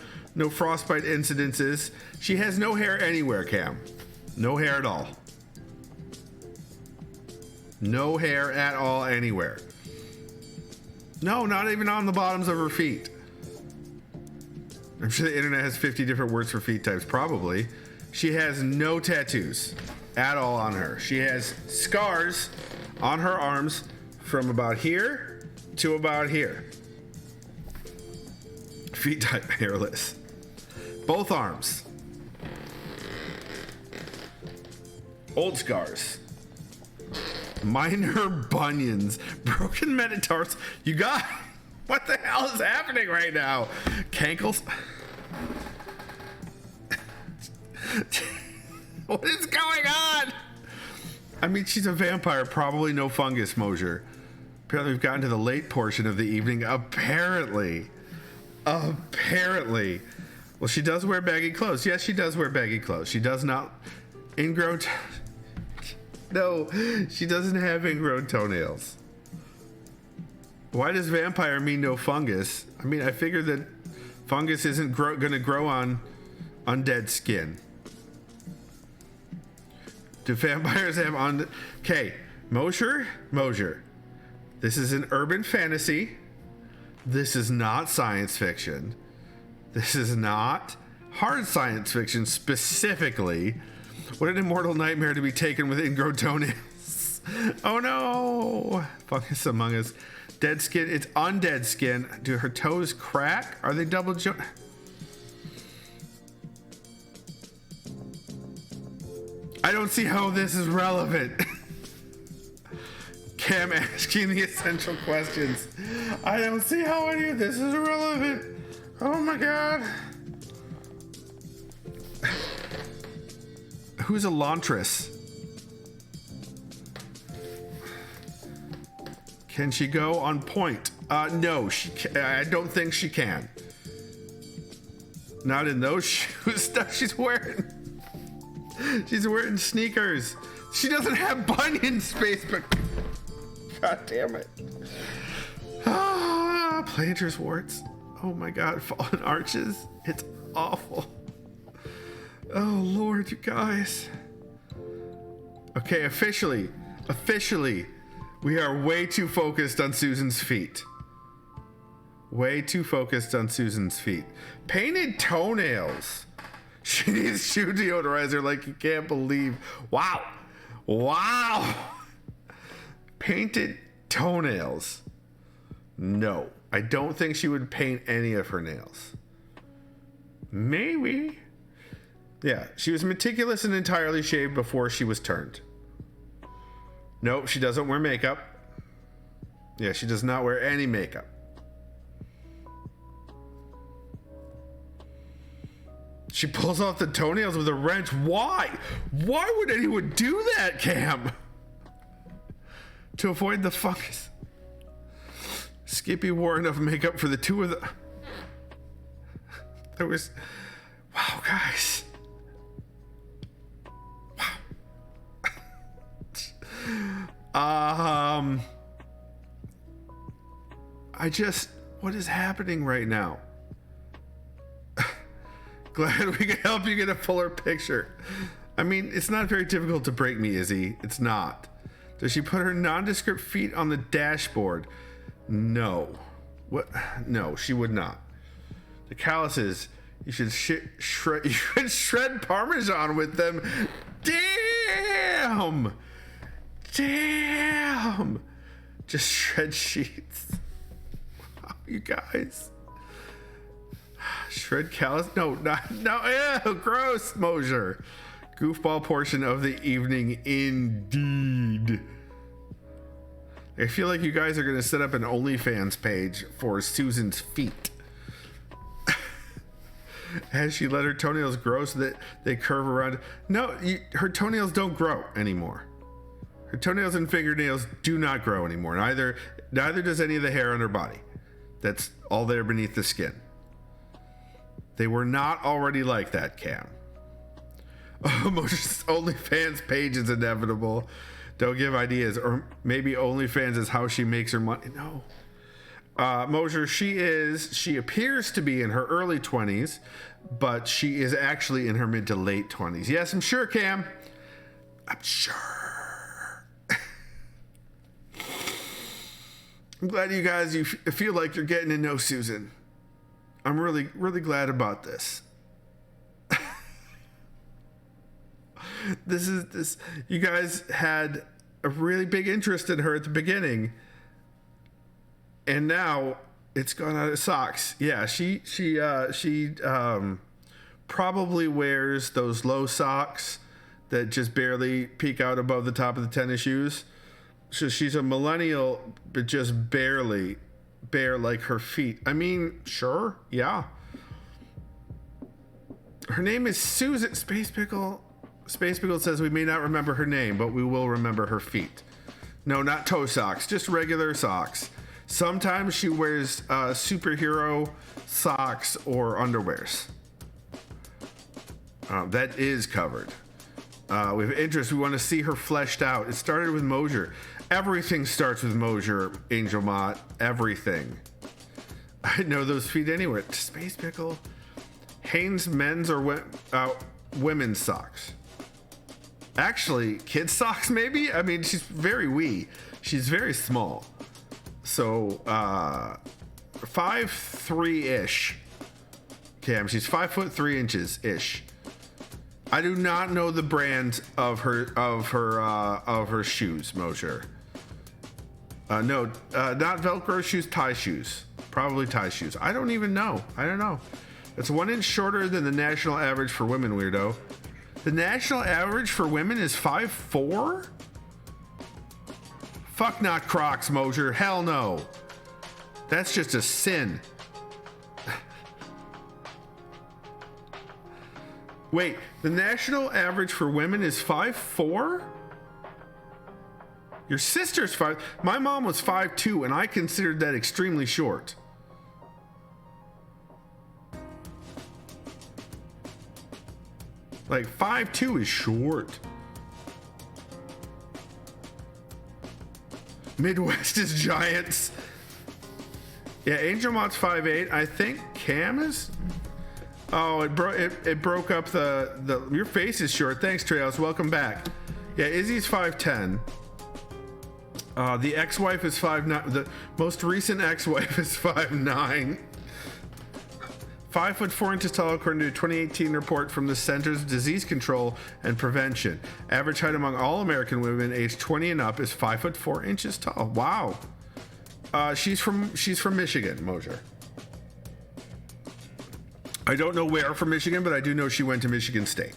frostbite incidences. She has no hair anywhere, Cam. No hair at all. No hair at all anywhere. No, not even on the bottoms of her feet. I'm sure the internet has 50 different words for feet types, probably. She has no tattoos at all on her. She has scars on her arms from about here to about here. Feet type hairless. Both arms. Old scars. Minor bunions. Broken metatarsals. You got... What the hell is happening right now? Cankles. What is going on? I mean, she's a vampire. Probably no fungus, Mosher. Apparently, we've gotten to the late portion of the evening. Apparently. Well, she does wear baggy clothes. Yes, she does wear baggy clothes. She does not... Ingrown... No, she doesn't have ingrown toenails. Why does vampire mean no fungus? I mean, I figured that fungus isn't going to grow on undead skin. Do vampires have on... Okay, Mosher. This is an urban fantasy. This is not science fiction. This is not hard science fiction specifically. What an immortal nightmare to be taken with ingrown toenails. Oh no! Fungus among us. Dead skin. It's undead skin. Do her toes crack? Are they double jointed? I don't see how this is relevant. Cam asking the essential questions. I don't see how any of this is relevant. Oh my god. Who's Elantris? Can she go on point? No, I don't think she can. Not in those shoes stuff she's wearing. She's wearing sneakers. She doesn't have bunion space, but god damn it. Planter's warts. Oh my god, fallen arches. It's awful. Oh Lord, you guys. Okay, officially, we are way too focused on Susan's feet. Way too focused on Susan's feet. Painted toenails. She needs shoe deodorizer like you can't believe. Wow. Painted toenails. No, I don't think she would paint any of her nails. Maybe. Yeah, she was meticulous and entirely shaved before she was turned. Nope, she doesn't wear makeup. Yeah, she does not wear any makeup. She pulls off the toenails with a wrench. Why? Why would anyone do that, Cam? To avoid the fungus. Skippy wore enough makeup for the two of them. There was... Wow, guys. What is happening right now? Glad we can help you get a fuller picture. I mean, it's not very difficult to break me, Izzy. It's not. Does she put her nondescript feet on the dashboard? No. What? No, she would not. The calluses, you should shred. You should shred Parmesan with them. Damn. Just shred sheets. Wow, you guys. Shred callus? No, ew, gross, Mosier. Goofball portion of the evening, indeed. I feel like you guys are going to set up an OnlyFans page for Susan's feet. Has she let her toenails grow so that they curve around? No, her toenails don't grow anymore. Her toenails and fingernails do not grow anymore. Neither does any of the hair on her body. That's all there beneath the skin. They were not already like that, Cam. Oh, Mosier's OnlyFans page is inevitable. Don't give ideas. Or maybe OnlyFans is how she makes her money. No. Mosier, she appears to be in her early 20s, but she is actually in her mid to late 20s. Yes, I'm sure, Cam. I'm sure. I'm glad you guys, you feel like you're getting to know Susan. I'm really, really glad about this. You guys had a really big interest in her at the beginning. And now it's gone out of socks. Yeah, she probably wears those low socks that just barely peek out above the top of the tennis shoes. So she's a millennial, but just barely bare like her feet. I mean, sure, yeah. Her name is Susan. Space Pickle says we may not remember her name, but we will remember her feet. No, not toe socks, just regular socks. Sometimes she wears superhero socks or underwears. That is covered. We have interest. We want to see her fleshed out. It started with Mosier. Everything starts with Mosier, Angel Mott. Everything. I know those feet anywhere. Space Pickle. Hanes men's or women's socks. Actually, kids socks maybe? I mean, she's very wee. She's very small. So, 5'3"-ish. Cam, she's 5'3" ish. I do not know the brand of her shoes, Mosier. No, not Velcro shoes, tie shoes. Probably tie shoes. I don't even know. I don't know. It's 1 inch shorter than the national average for women, weirdo. The national average for women is 5'4"? Fuck not Crocs, Mosier. Hell no. That's just a sin. Wait, the national average for women is 5'4"? Your sister's 5. My mom was 5'2", and I considered that extremely short. Like 5'2" is short. Midwest is giants. Yeah, Angel Mott's 5'8". I think Cam is. Oh, it broke up the. Your face is short. Thanks, Treos. Welcome back. Yeah, Izzy's 5'10". The ex-wife is 5'9". The most recent ex-wife is 5'9". 5'4" tall, according to a 2018 report from the Centers of Disease Control and Prevention. Average height among all American women aged 20 and up is 5'4" tall. Wow. She's from Michigan, Mosier. I don't know where from Michigan, but I do know she went to Michigan State.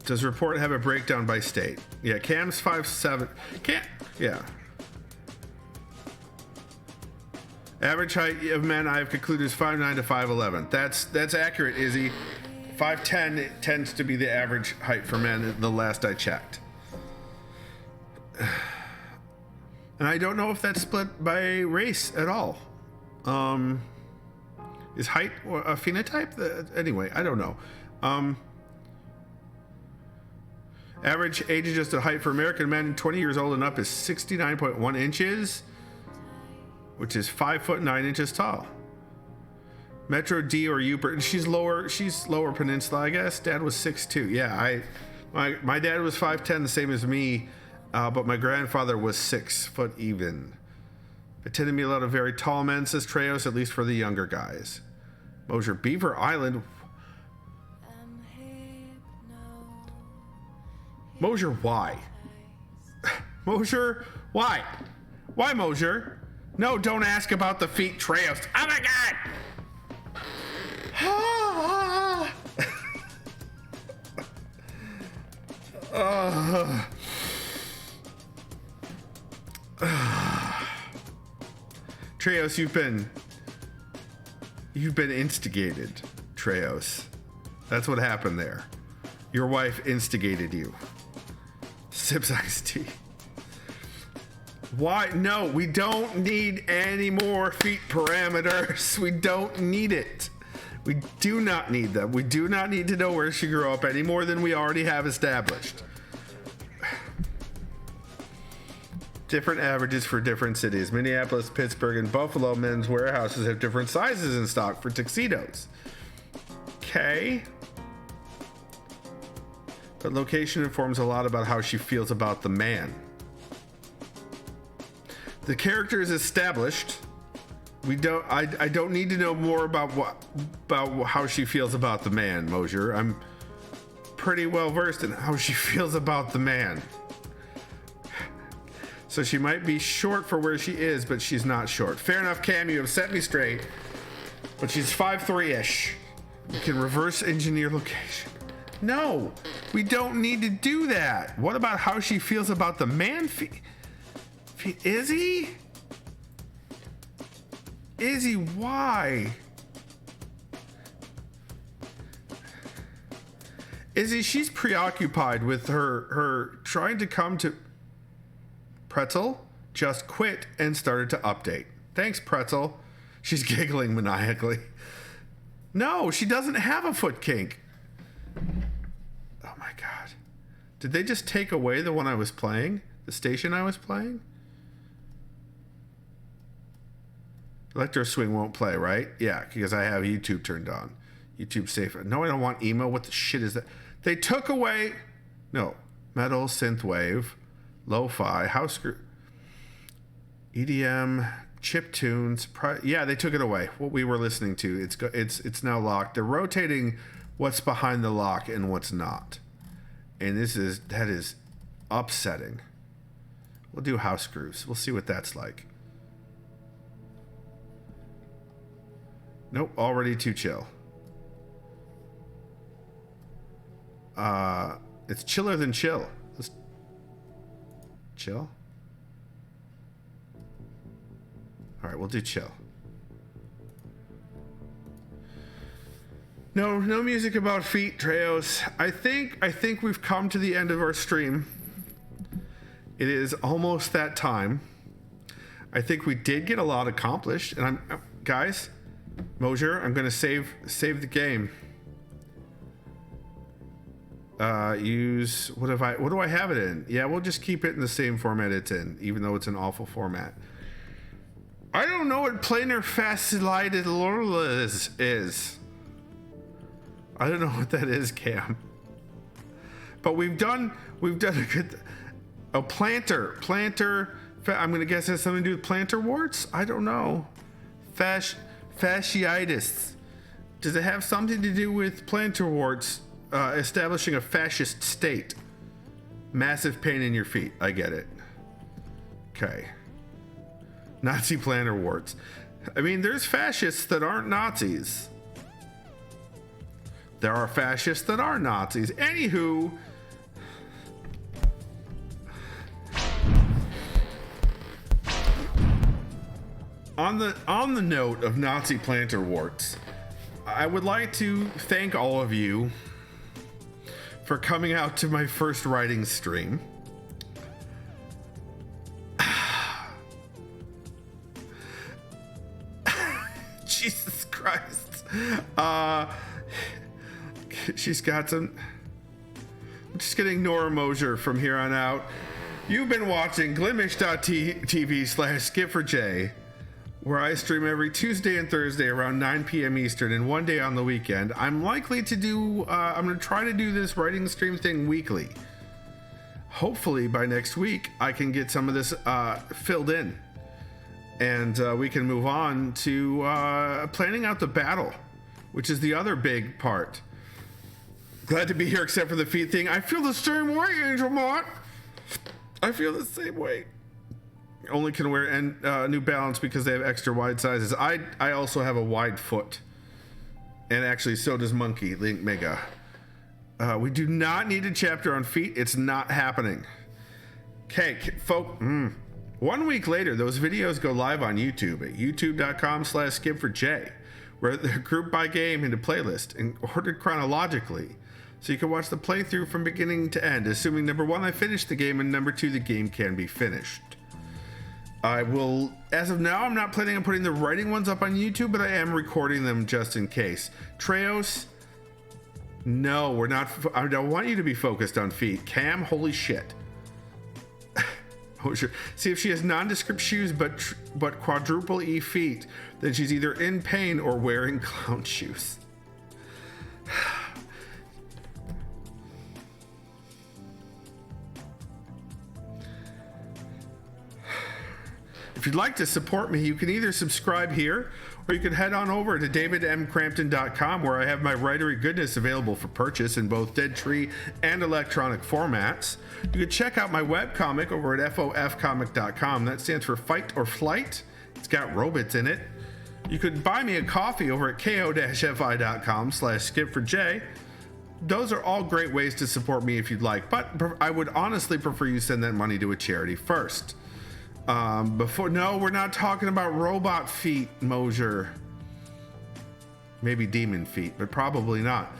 Does the report have a breakdown by state? Yeah, Cam's 5'7". Yeah. Average height of men I've concluded is 5'9" to 5'11". That's accurate, Izzy. 5'10" tends to be the average height for men, the last I checked. And I don't know if that's split by race at all. Is height a phenotype? Anyway, I don't know. Average age-adjusted height for American men 20 years old and up is 69.1 inches, which is 5'9" tall. Metro D or U, she's lower peninsula, I guess. Dad was 6'2". Yeah, my dad was 5'10", the same as me, but my grandfather was 6 foot even. I tend to meet a lot of very tall men, says Treos, at least for the younger guys. Mosier, Beaver Island. Mosier, why? Mosier, why? Why, Mosier? No, don't ask about the feet, Treos. Oh my god! Treos, you've been instigated, Treos. That's what happened there. Your wife instigated you. Sips iced tea. Why? No, we don't need any more feet parameters. We don't need it. We do not need them. We do not need to know where she grew up any more than we already have established. Different averages for different cities. Minneapolis, Pittsburgh, and Buffalo men's warehouses have different sizes in stock for tuxedos. Okay. But location informs a lot about how she feels about the man. The character is established. I don't need to know more about how she feels about the man, Mosier. I'm pretty well versed in how she feels about the man. So she might be short for where she is, but she's not short. Fair enough, Cam, you have set me straight. But she's 5'3"-ish. You can reverse engineer location. No, we don't need to do that. What about how she feels about the man? Izzy? Izzy, why? Izzy, she's preoccupied with her trying to come to... Pretzel just quit and started to update. Thanks, Pretzel. She's giggling maniacally. No, she doesn't have a foot kink. Oh my god. Did they just take away the one I was playing? The station I was playing? Electro Swing won't play, right? Yeah, because I have YouTube turned on. YouTube safe. No, I don't want emo. What the shit is that? They took away... No. Metal, synthwave, lo-fi, house group, EDM, chip tunes. Yeah, they took it away. What we were listening to, it's now locked. They're rotating what's behind the lock and what's not, and that is upsetting. We'll do house grooves. We'll see what that's like. Nope, already too chill. It's chiller than chill. Let's chill. All right, we'll do chill. No music about feet, Treos. I think we've come to the end of our stream. It is almost that time. I think we did get a lot accomplished, and guys, Mosier, I'm gonna save the game. Use what do I have it in? Yeah, we'll just keep it in the same format it's in, even though it's an awful format. I don't know what planar fascillated is. I don't know what that is, Cam. But we've done a good planter. I'm gonna guess it has something to do with plantar warts. I don't know. Fasciitis. Does it have something to do with plantar warts? Establishing a fascist state. Massive pain in your feet. I get it. Okay. Nazi plantar warts. I mean, there's fascists that aren't Nazis. There are fascists that are Nazis. Anywho. On the note of Nazi plantar warts, I would like to thank all of you for coming out to my first writing stream. Jesus Christ. She's got some... I'm just gonna ignore Mosier from here on out. You've been watching glimish.tv/skipforj, where I stream every Tuesday and Thursday around 9 p.m. Eastern and one day on the weekend. I'm likely to do, I'm going to try to do this writing stream thing weekly. Hopefully by next week, I can get some of this filled in. And we can move on to planning out the battle, which is the other big part. Glad to be here, except for the feet thing. I feel the same way, Angel Mott. I feel the same way. Only can wear New Balance because they have extra wide sizes. I also have a wide foot. And actually, so does Monkey Link Mega. We do not need a chapter on feet. It's not happening. Okay, folk. 1 week later, those videos go live on YouTube at youtube.com/skipforj, where they're grouped by game into playlist and ordered chronologically. So you can watch the playthrough from beginning to end, assuming number 1, I finished the game, and number 2, the game can be finished. I will, as of now, I'm not planning on putting the writing ones up on YouTube, but I am recording them just in case. Treos, no, we're not. I don't want you to be focused on feet. Cam, holy shit. Oh, sure. See, if she has nondescript shoes but quadruple E feet, then she's either in pain or wearing clown shoes. If you'd like to support me, you can either subscribe here, or you can head on over to davidmcrampton.com, where I have my Writery goodness available for purchase in both dead tree and electronic formats. You can check out my webcomic over at fofcomic.com. That stands for Fight or Flight. It's got robots in it. You could buy me a coffee over at ko-fi.com/skipforj. Those are all great ways to support me if you'd like, but I would honestly prefer you send that money to a charity first. No, we're not talking about robot feet, Mosier. Maybe demon feet, but probably not.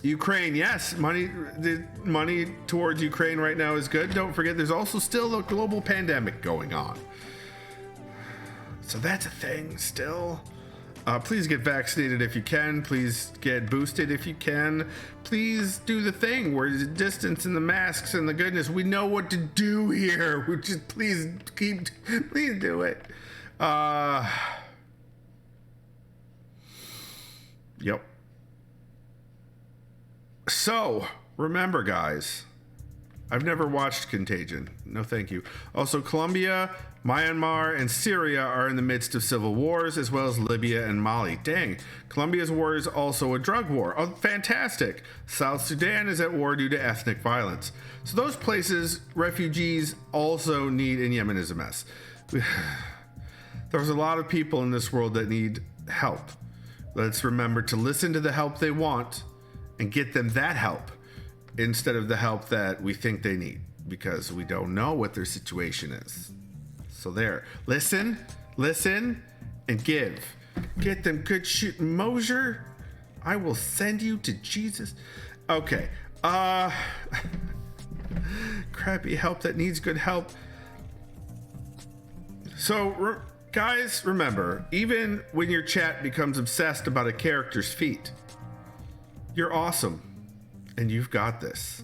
Ukraine, yes, the money towards Ukraine right now is good. Don't forget, there's also still a global pandemic going on. So that's a thing still. Please get vaccinated if you can. Please get boosted if you can. Please do the thing where the distance and the masks and the goodness. We know what to do here. We just please do it. Yep. So remember, guys, I've never watched Contagion. No, thank you. Also, Colombia, Myanmar, and Syria are in the midst of civil wars, as well as Libya and Mali. Dang, Colombia's war is also a drug war. Oh, fantastic. South Sudan is at war due to ethnic violence. So those places, refugees also need, and Yemen is a mess. There's a lot of people in this world that need help. Let's remember to listen to the help they want and get them that help, instead of the help that we think they need, because we don't know what their situation is. So there, listen, and give. Get them good shit. Mosier, I will send you to Jesus. Okay, crappy help that needs good help. So, guys, remember, even when your chat becomes obsessed about a character's feet, you're awesome. And you've got this.